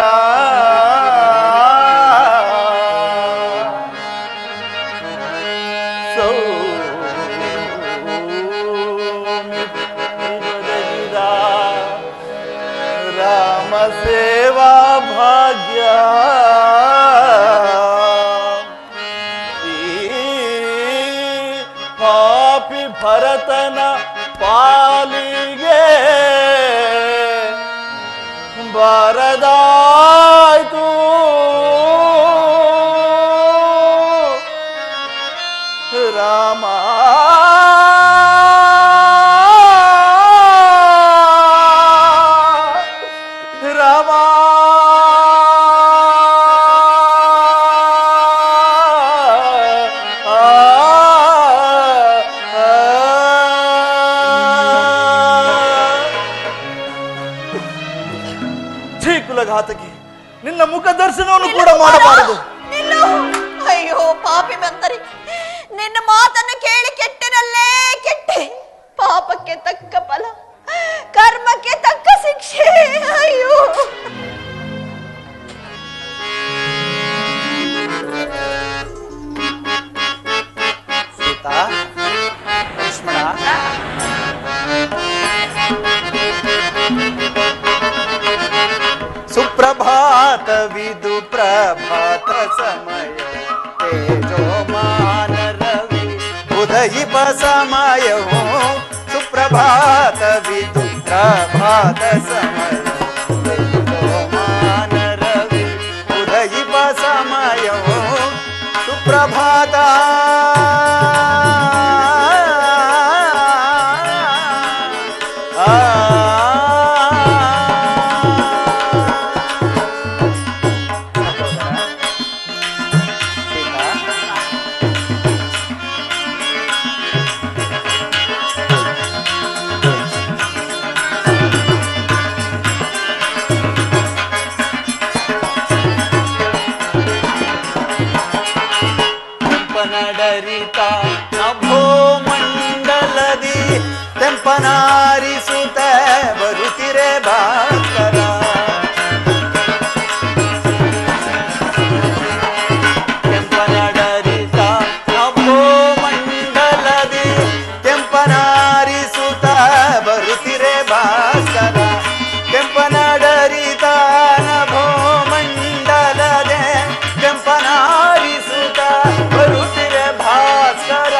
ಸೌಮಿತ್ರಿಗೊದಗಿದ ರಾಮ ಸೇವಾ ಭಾಗ್ಯ ಈ ಪಾಪಿ ಭರತನ ಪಾಲಿಗೆ ಬಾರದಾಯ್ತು. ರಾಮ ರಾಮ ಕುಲಘಾತಕಿ, ನಿನ್ನ ಮುಖ ದರ್ಶನವನ್ನು ಕೂಡ ಮಾಡಬಾರದು. ನಿಲ್ಲು. ಅಯ್ಯೋ ಪಾಪಿ ಬಂತರಿ, ನಿನ್ನ ಮಾತನ್ನು ಕೇಳಿ ಕೆಟ್ಟನಲ್ಲೇ ಕೆಟ್ಟೆ. ಪಾಪಕ್ಕೆ ತಕ್ಕ ಫಲ, ಕರ್ಮಕ್ಕೆ ತಕ್ಕ ಶಿಕ್ಷೆ. ಅಯ್ಯೋ ಸೀತಾ, ಲಕ್ಷ್ಮಣ, ಸುಪ್ರಭಾತವಿದು ಪ್ರಭಾತ ಸಮಯ ತೇಜೋಮಾನ ರವಿ ಉದಯಿಪ ಸಮಯವು ಸುಪ್ರಭಾತವಿದು ಪ್ರಭಾತ ಸಮಯ ತೇಜೋಮಾನ ರವಿ ಉದಯಿಪ ಸಮಯವು ಸುಪ್ರಭಾತ ನಡರಿತ ನಭೋ ಮಂಡಲದಿ ತೆಂಪನಾರಿಸುತ್ತ ಬರುತ್ತಿರೆ ಭಾಸ್ಕರ. ತೆಂಪನಡರಿತ ನಭೋ ಮಂಡಲದಿ ತೆಂಪನಾರಿಸುತ್ತ ಬರುತ್ತಿರೆ ಭಾಸ್ಕರ. ಕೆಂಪನಡರಿತ ನಭೋ ಮಂಡಲದೆ ಕೆಂಪನಾರಿಸುತ್ತ ಬರುತ್ತಿರೆ ಭಾಸ್ಕರ.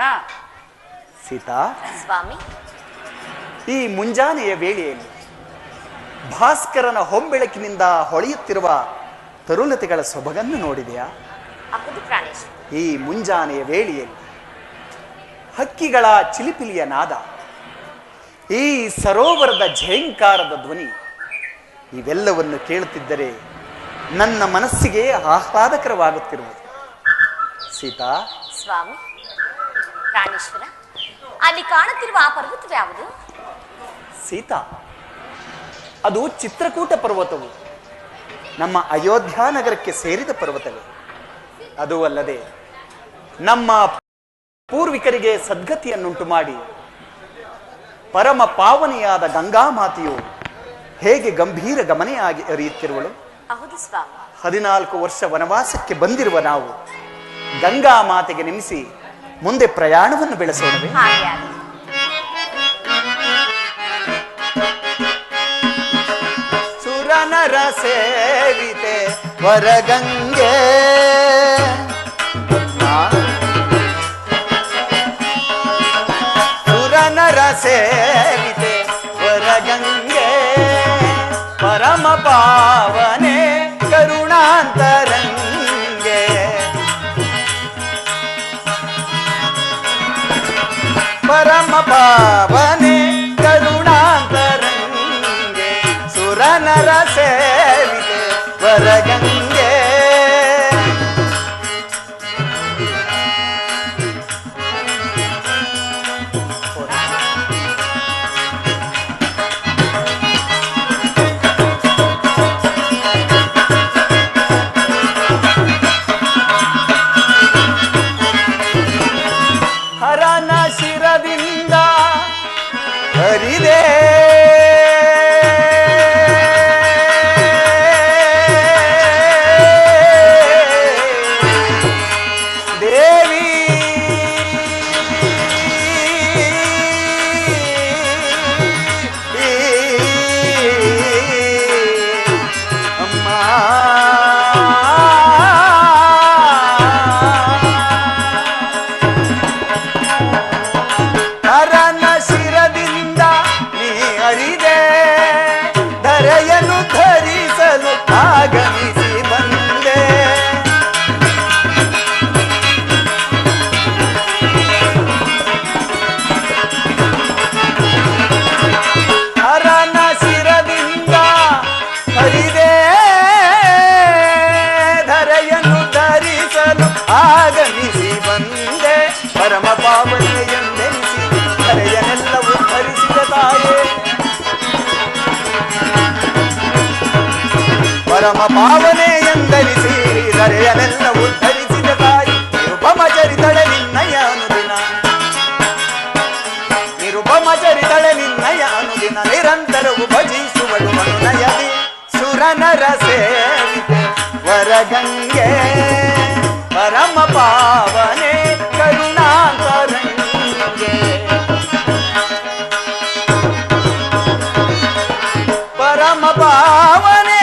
ಅಣ್ಣ. ಸೀತಾ, ಸ್ವಾಮಿ, ಈ ಮುಂಜಾನೆಯ ವೇಳೆಯಲ್ಲಿ ಭಾಸ್ಕರನ ಹೊಂಬೆಳಕಿನಿಂದ ಹೊಳೆಯುತ್ತಿರುವ ತರುಲತೆಗಳ ಸೊಬಗನ್ನು ನೋಡಿದೆಯಾ? ಹೌದು ಪ್ರಾಣೇಶ್. ಈ ಮುಂಜಾನೆಯ ವೇಳೆಯಲ್ಲಿ ಹಕ್ಕಿಗಳ ಚಿಲಿಪಿಲಿಯ ನಾದ, ಈ ಸರೋವರದ ಝೇಂಕಾರದ ಧ್ವನಿ, ಇವೆಲ್ಲವನ್ನು ಕೇಳುತ್ತಿದ್ದರೆ ನನ್ನ ಮನಸ್ಸಿಗೆ ಆಹ್ಲಾದಕರವಾಗುತ್ತಿರುವುದು. ಸೀತಾ, ಸ್ವಾಮಿ, ಪ್ರಾಣೇಶ್ವರ, ಅಲ್ಲಿ ಕಾಣುತ್ತಿರುವ ಆ ಪರ್ವತವ್ಯಾವುದು? ಸೀತಾ, ಅದು ಚಿತ್ರಕೂಟ ಪರ್ವತವು. ನಮ್ಮ ಅಯೋಧ್ಯ ನಗರಕ್ಕೆ ಸೇರಿದ ಪರ್ವತವೇ. ಅದು ಅಲ್ಲದೆ ನಮ್ಮ ಪೂರ್ವಿಕರಿಗೆ ಸದ್ಗತಿಯನ್ನುಂಟು ಮಾಡಿ ಪರಮ ಪಾವನೆಯಾದ ಗಂಗಾ ಮಾತೆಯು ಹೇಗೆ ಗಂಭೀರ ಗಮನೆಯಾಗಿ ಹರಿಯುತ್ತಿರುವಳು. ಹೌದು ಸ್ವಾಮಿ. 14 ವರ್ಷ ವನವಾಸಕ್ಕೆ ಬಂದಿರುವ ನಾವು ಗಂಗಾ ಮಾತೆಗೆ ನೆನೆಸಿ ಮುಂದೆ ಪ್ರಯಾಣವನ್ನು ಬೆಳೆಸೋಣವೇ? ಹಾಗೆ ಆಗಲಿ. ಸುರನರ ಸೇವಿತೆ ವರಗಂಗೆ, ಸುರನರ ಸೇವಿತೆ ವರಗಂಗೆ, ಪರಮ ಪಾವನೆ ಕರುಣಾಂತರಂಗೆ, ಪರಮ ಪಾವನೆ ಕರುಣಾಂತರಂಗೆ, ಸುರನರ ಸೇವಿತೆ ವರಗಂಗೆ. ಹರನ ಶಿರದಿಂದ ಹರಿದೆ ದೇವಿ, ಅಮ್ಮ ಹರನ ಶಿರದಿಂದ ನೀ ಹರಿದೆ, ಧರೆಯನ್ನು ಧರಿಸಲು ಆಗಮಿಸಿ ಬಂದೆ. ಹರನ ಶಿರದಿಂದ ಹರಿದೆ, ಧರೆಯನ್ನು ಧರಿಸಲು ಆಗಮಿಸಿ ಬಂದೆ. ಪರಮ ಪಾವನೆಯೆಂದೆನಿಸಿ ಧರೆಯನ್ನೆಲ್ಲವೂ ಧರಿಸಿದ ತಾಯೇ, ಪರಮ ಪಾವನೆಯೆಂದೆನಿಸಿ ಧರೆಯನ್ನೆಲ್ಲವೂ ಧರಿಸಿದ ತಾಯಿ. ನಿರುಪಮ ಚರಿತಳೆ ನಿನ್ನಯ ಅನುದಿನ, ನಿರುಪಮ ಚರಿತಳೆ ನಿನ್ನಯ ಅನುದಿನ, ನಿರಂತರವು ಭಜಿಸುವಳು ಮನುನಯದಿ. ಸುರನರ ಸೇವಿತೆ ವರಗಂಗೆ, ಪರಮ ಪಾವನೆ ಕರುಣಾಂತರಂಗೆ, ಪರಮ ಪಾವನೆ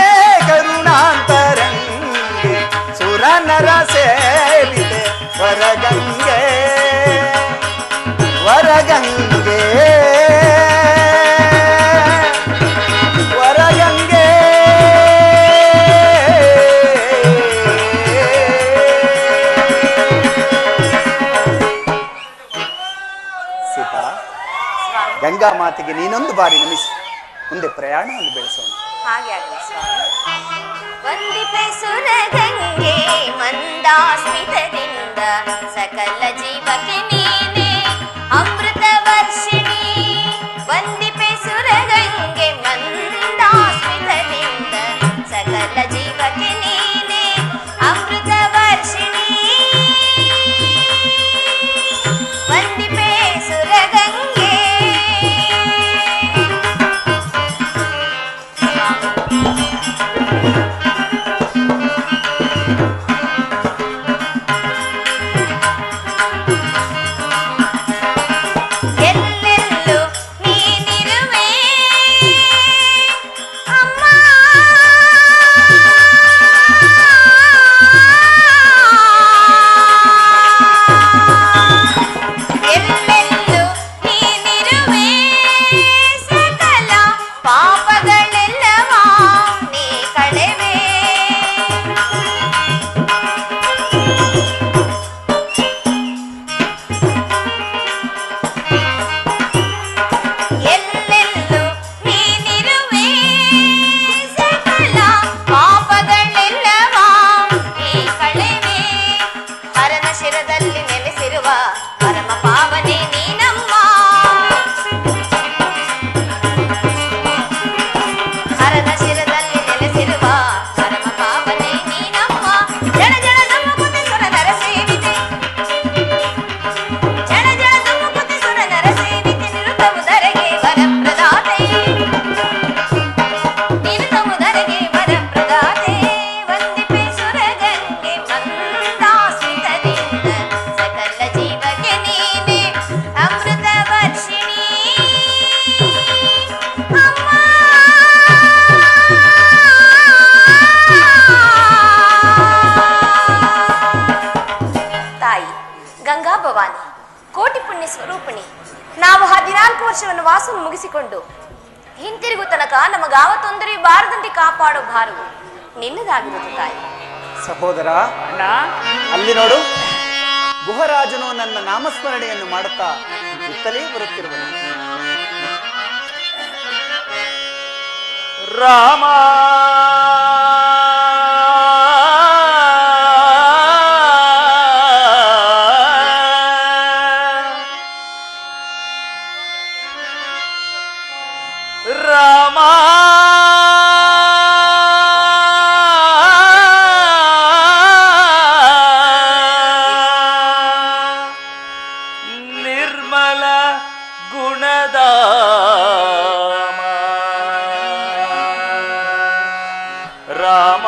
ಕರುಣಾಂತರಂಗೆ, ಸುರನರ ಸೇವಿತೆ ವರಗಂಗೆ, ವರಗಂಗೆ, ವರಗಂಗೆ. ಸೀತಾ, ಗಂಗಾ ಮಾತೆಗೆ ನೀನೊಂದು ಬಾರಿ ನಮಿಸಿ ಮುಂದೆ ಪ್ರಯಾಣವನ್ನು ಬೆಳೆಸೋಣ. ಹಾಗೆ ಆಗಲಿ ಸ್ವಾಮಿ. ವಂದಿಪೆ ಸುರಗಂಗೆ ಮಂದಾಸ್ಮಿತದಿಂದ, ಸಕಲ ಜೀವಕ್ಕೆ ನೀನೆ ಅಮೃತ ವರ್ಷಿಣಿ. ವಂದಿಪೆ ಸುರಗಂಗೆ ಮಂದಾಸ್ಮಿತದಿಂದ, ಸಕಲ ಜೀವಕ್ಕೆ ನೀನೆ ಅಮೃತ ವರ್ಷಿಣಿ. ವಂದಿಪೆ ಸುರಗಂಗೆ. ಪರಮ ಪಾವನೆ ನೀನಮ್ಮ. ಹರದ ಶಿರದಲ್ಲಿ ನೆಲೆಸಿರುವ ಪರಮ ಪಾವನೆ ನೀನಮ್ಮ. ಜನ ಜನ ಧುಮುಕುತಿ ಸುರ ನರ ಸೇವಿತೆ, ಜನ ಜನ ಧುಮುಕುತಿ ಸುರ ನರ ಸೇವಿತೆ, ನಿರುತಮುದರೆಗೆ ವರಪ್ರದಾತೆ, ನಿರುತಮುದರೆಗೆ ವರಪ್ರದಾತೆ. ವಂದಿಪೆ ಸುರಗಂಗೆ ಮಂದಾಸ್ಮಿತದಿಂದ, ಸಕಲ ಜೀವಕ್ಕೆ ನೀನೆ ಅಮೃತ ವರ್ಷಿಣಿ ಅಮ್ಮ. ತಾಯಿ ಗಂಗಾ ಭವಾನಿ, ಕೋಟಿ ಪುಣ್ಯ ಸ್ವರೂಪಿಣಿ, ನಾವು 14 ವರ್ಷವನ್ನು ವಾಸವನ್ನು ಮುಗಿಸಿಕೊಂಡು ಹಿಂತಿರುಗು ತನಕ ನಮಗಾವ ತೊಂದರೆ ಬಾರದಂತೆ ಕಾಪಾಡೋ ಭಾರವು ನಿನ್ನದಾಗಿರುವುದು ತಾಯಿ. ಸಹೋದರ ಅಣ್ಣ, ಅಲ್ಲಿ ನೋಡು, ಗುಹರಾಜನು ನನ್ನ ನಾಮಸ್ಮರಣೆಯನ್ನು ಮಾಡುತ್ತಾ ಇತ್ತಲೇ ಬರುತ್ತಿರುವನು. ರಾಮ ರಾಮ ನಿರ್ಮಲ ಗುಣದ ರಾಮ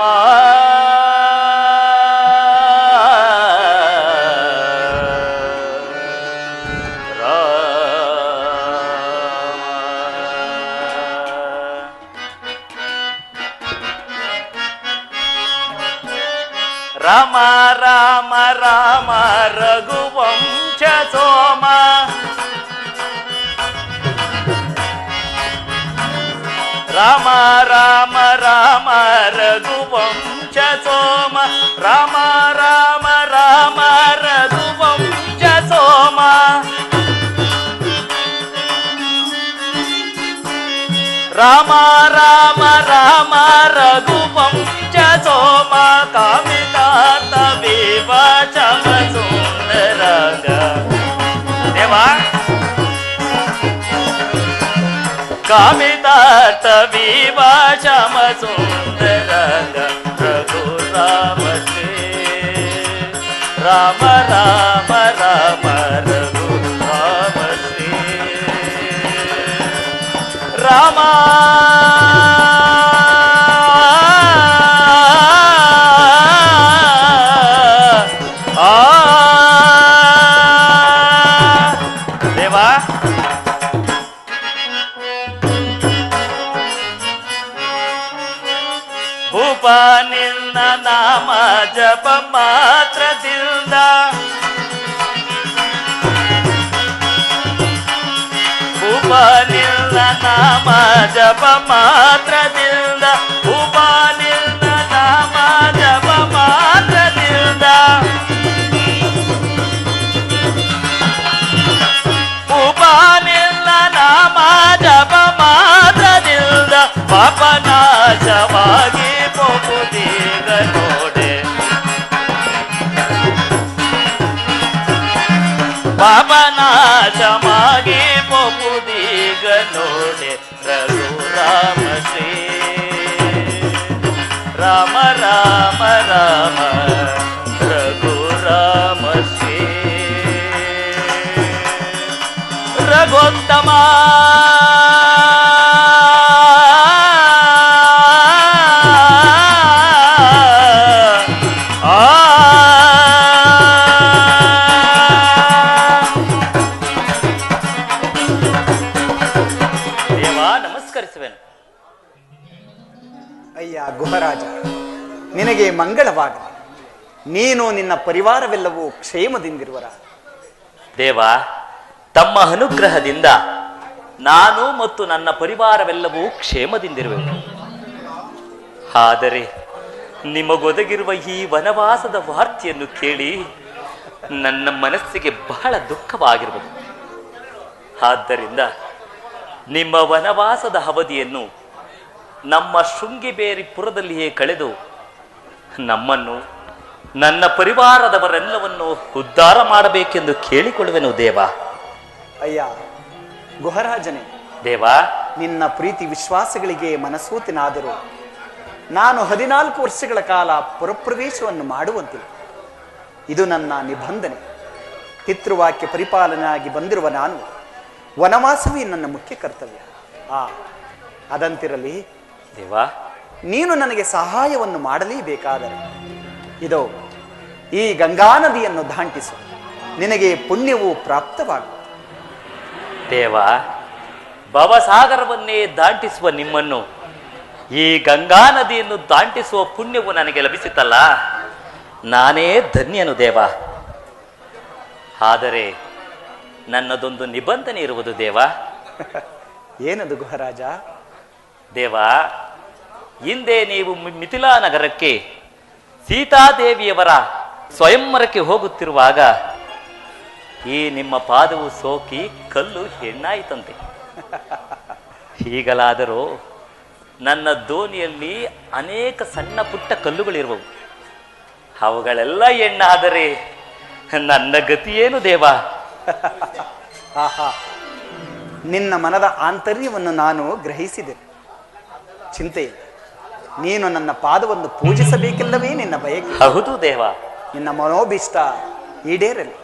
ರಾಮ ರಾಮ ರಾಮ ರಘುವಂಶ ಸೋಮ ರಾಮ ರಾಮ ರಾಮ ರಘುವಂಶ ಸೋಮ ರಾಮ ರಾಮ ರಾಮ ರಘುವಂಶ ಸೋಮ ರಾಮ ರಾಮ ರಾಮ ರಘುವಂಶ ಸೋಮ ಕಾಮಿತಾರ್ಥ ವಿವಚಮ ಸುಂದರಂಗ ದೇವಾ ಕಾಮಿತಾರ್ಥ ವಿವಚಮ ಸುಂದರಂಗ ರಘುರಾಮ ಶ್ರೀ ರಾಮ ರಾಮ ರಾಮ ರಘುರಾಮ ಶ್ರೀ ರಾಮ ದೇವಾ ಭೂಪ ನಿನ್ನ ನಾಮ ಜಪ ಮಾತ್ರದಿಂದ ಭೂಪ ನಿನ್ನ ನಾಮ ಜಪ ಮಾತ್ರದಿಂದ ಭೂಪ ನಿನ್ನ ನಾಮ ಜಪ ಮಾತ್ರದಿಂದ ಭೂಪ ನಿನ್ನ ನಾಮ ಜಪ ಮಾತ್ರದಿಂದ ಪಾಪನಾಶವಾಗಿ ಪೋಪುದೀಗ ನೋಡೆ ಪಾಪನಾಶವಾಗಿ ಪೋಪುದೀಗ ನೋಡೆ ರಘುರಾಮ ಶ್ರೀ ರಾಮ ರಾಮ ರಾಮ ರಘುರಾಮ ಶ್ರೀ ರಘೋತ್ತಮ ಅಯ್ಯ ಗುಹರಾಜ, ನಿನಗೆ ಮಂಗಳವಾಗಲಿ. ನೀನು ನಿನ್ನ ಪರಿವಾರವೆಲ್ಲವೂ ಕ್ಷೇಮದಿಂದಿರುವರ. ದೇವ, ತಮ್ಮ ಅನುಗ್ರಹದಿಂದ ನಾನು ಮತ್ತು ನನ್ನ ಪರಿವಾರವೆಲ್ಲವೂ ಕ್ಷೇಮದಿಂದಿರುವೆವು. ಆದರೆ ನಿಮಗೊದಗಿರುವ ಈ ವನವಾಸದ ವಾರ್ತೆಯನ್ನು ಕೇಳಿ ನನ್ನ ಮನಸ್ಸಿಗೆ ಬಹಳ ದುಃಖವಾಗಿರುವುದು. ಆದ್ದರಿಂದ ನಿಮ್ಮ ವನವಾಸದ ಅವಧಿಯನ್ನು ನಮ್ಮ ಶೃಂಗಿಬೇರಿಪುರದಲ್ಲಿಯೇ ಕಳೆದು ನಮ್ಮನ್ನು ನನ್ನ ಪರಿವಾರದವರೆಲ್ಲವನ್ನು ಉದ್ಧಾರ ಮಾಡಬೇಕೆಂದು ಕೇಳಿಕೊಳ್ಳುವೆನು ದೇವ. ಅಯ್ಯ ಗುಹರಾಜನೇ, ದೇವ, ನಿನ್ನ ಪ್ರೀತಿ ವಿಶ್ವಾಸಗಳಿಗೆ ಮನಸೋತಿನಾದರೂ ನಾನು 14 ವರ್ಷಗಳ ಕಾಲ ಪುರಪ್ರವೇಶವನ್ನು ಮಾಡುವಂತಿಲ್ಲ. ಇದು ನನ್ನ ನಿಬಂಧನೆ. ಪಿತೃವಾಕ್ಯ ಪರಿಪಾಲನೆಯಾಗಿ ಬಂದಿರುವ ನಾನು ವನವಾಸವೇ ನನ್ನ ಮುಖ್ಯ ಕರ್ತವ್ಯ. ಅದಂತಿರಲಿ ದೇವ, ನೀನು ನನಗೆ ಸಹಾಯವನ್ನು ಮಾಡಲೇಬೇಕಾದರೆ ಇದೋ ಈ ಗಂಗಾ ನದಿಯನ್ನು ದಾಂಟಿಸು, ನಿನಗೆ ಪುಣ್ಯವು ಪ್ರಾಪ್ತವಾಗುವುದು. ದೇವ, ಭವಸಾಗರವನ್ನೇ ದಾಟಿಸುವ ನಿಮ್ಮನ್ನು ಈ ಗಂಗಾ ನದಿಯನ್ನು ದಾಟಿಸುವ ಪುಣ್ಯವು ನನಗೆ ಲಭಿಸಿತಲ್ಲ, ನಾನೇ ಧನ್ಯನು ದೇವ. ಆದರೆ ನನ್ನದೊಂದು ನಿಬಂಧನೆ ಇರುವುದು ದೇವ. ಏನದು ಗುಹರಾಜ? ದೇವ, ಹಿಂದೆ ನೀವು ಮಿಥಿಲಾ ನಗರಕ್ಕೆ ಸೀತಾದೇವಿಯವರ ಸ್ವಯಂವರಕ್ಕೆ ಹೋಗುತ್ತಿರುವಾಗ ಈ ನಿಮ್ಮ ಪಾದವು ಸೋಕಿ ಕಲ್ಲು ಹೆಣ್ಣಾಯಿತಂತೆ. ಹೀಗಲಾದರೂ ನನ್ನ ದೋಣಿಯಲ್ಲಿ ಅನೇಕ ಸಣ್ಣ ಪುಟ್ಟ ಕಲ್ಲುಗಳಿರುವವು. ಅವುಗಳೆಲ್ಲ ಹೆಣ್ಣಾದರೆ ನನ್ನ ಗತಿಯೇನು ದೇವ? ಆಹಾ, ನಿನ್ನ ಮನದ ಆಂತರ್ಯವನ್ನು ನಾನು ಗ್ರಹಿಸಿದೆ. ಚಿಂತೆ ಇಲ್ಲ, ನೀನು ನನ್ನ ಪಾದವನ್ನು ಪೂಜಿಸಬೇಕೆಲ್ಲವೇ ನಿನ್ನ ಬಯಕೆ. ಹೌದು ದೇವ, ನಿನ್ನ ಮನೋಭೀಷ್ಟ ಈಡೇರಲಿ.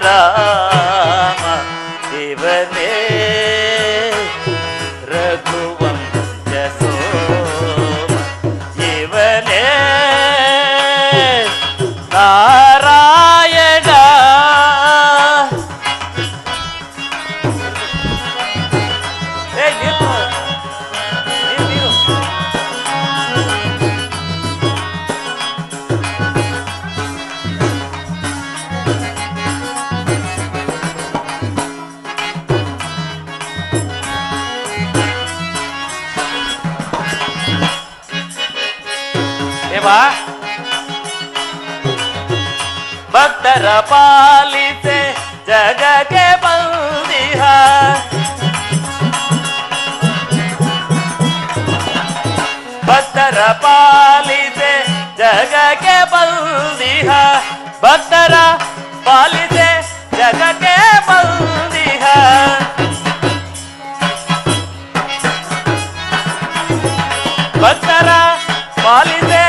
ಜಗದಾಭಿರಾಮ ಶಿವನೇ ರಘುವಂಶ ಸೋಮ ಶಿವನೇ ನಾರಾಯಣ ಭಕ್ತರ ಪಾಲಿಸೆ ಜಗಕ್ಕೆ ಬಂದಿಹ ಭಕ್ತರ ಪಾಲಿಸೆ ಜಗಕ್ಕೆ ಬಂದಿಹ ಭಕ್ತರ ಪಾಲಿಸೆ ಜಗಕ್ಕೆ ಬಂದಿಹ ಭಕ್ತರ ಪಾಲಿಸೆ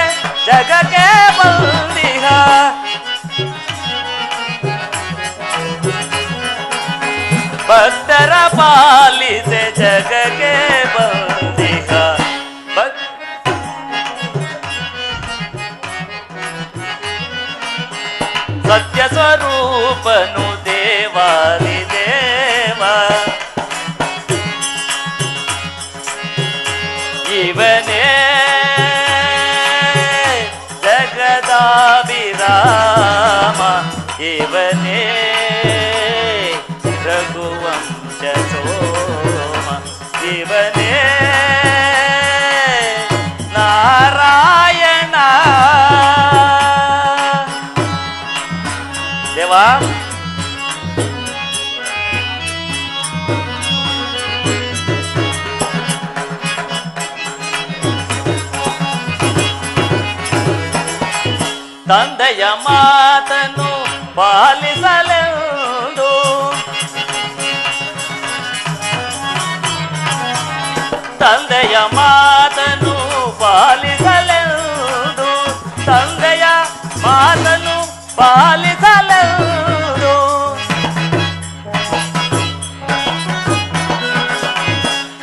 ಜಗಕ್ಕೆ ಬಂದಿಹ ಭಕ್ತರ ಪಾಲಿಸೆ ಜಗಕ್ಕೆ ಬಂದಿಹ ಸತ್ಯ ಸ್ವರೂಪನು ದೇವಾದಿ ದೇವ ಇವನೇ ಜಗದಾಭಿರಾಮ ಇವನೇ ರಘುವಂಶ ಸೋಮ ಶಿವನೇ ನಾರಾಯಣ ದೇವಾ ತಂದೆಯ ಮಾತನ್ನು ಪಾಲಿಸಲೆಂದು ತಂದೆಯ ಮಾತನ್ನು ಪಾಲಿಸಲೆಂದು ತಂದೆಯ ಮಾತನ್ನು ಪಾಲಿಸಲೆಂದು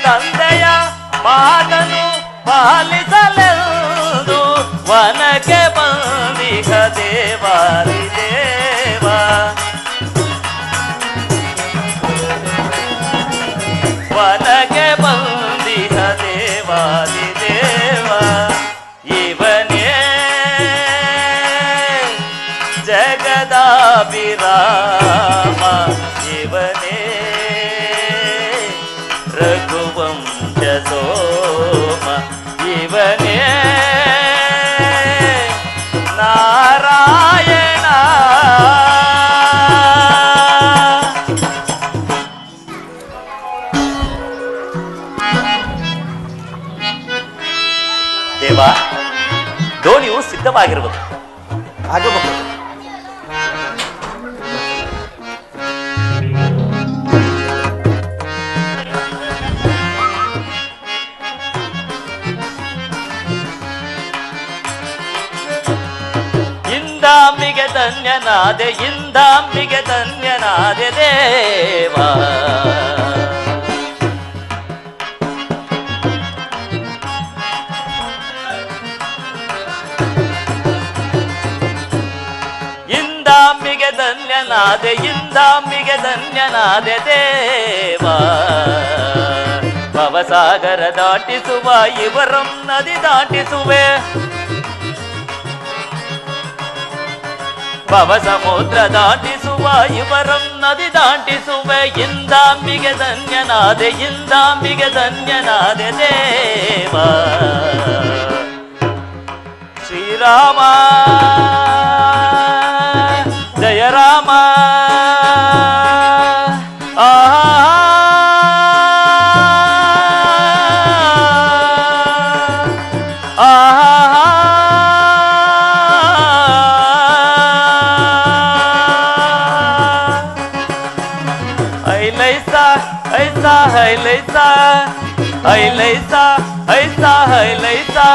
ತಂದೆಯ ಮಾತನ್ನು ಪಾಲಿಸಲೆಂದು ವನಕ್ಕೆ ಬಂದಿಹ ದೇವಾದಿ ದೇವ ವನಕ್ಕೆ ಬಂದಿಹ ದೇವಾದಿ ದೇವ ಇವನೇ ಜಗದಾಭಿರಾಮ ಇವನೇ ರಘುವಂಶ ಸೋಮ ಇವನೇ ನಾರಾಯಣ ದೇವ ದೋಣಿಯು ಸಿದ್ಧವಾಗಿರುವುದು ಆಗಬಹುದು. ಇಂದಾಂಬಿಗೆ ಧನ್ಯನಾದೆ ಇಂದಾಂಬಿಗೆ ಧನ್ಯನಾದೆ ದೇವ ಇಂದಾಂಬಿಗೆ ಧನ್ಯನಾದೆ ಇಂದಾಂಬಿಗೆ ಧನ್ಯನಾದೆ ದೇವ ಭವಸಾಗರ ದಾಟಿಸುವ ಇವರಂ ನದಿ ದಾಟಿಸುವೆ ಭವ ಸಮುದ್ರ ದಾಟಿಸುವ ಇವರಂ ನದಿ ದಾಟಿಸುವೆ ಇಂದಾಂಬಿಗೆ ಧನ್ಯನಾದೆ ಇಂದಾಂಬಿಗೆ ಧನ್ಯನಾದೆ ದೇವ ಶ್ರೀರಾಮ ಜಯ ರಾಮ ಐ ಲೈಸಾ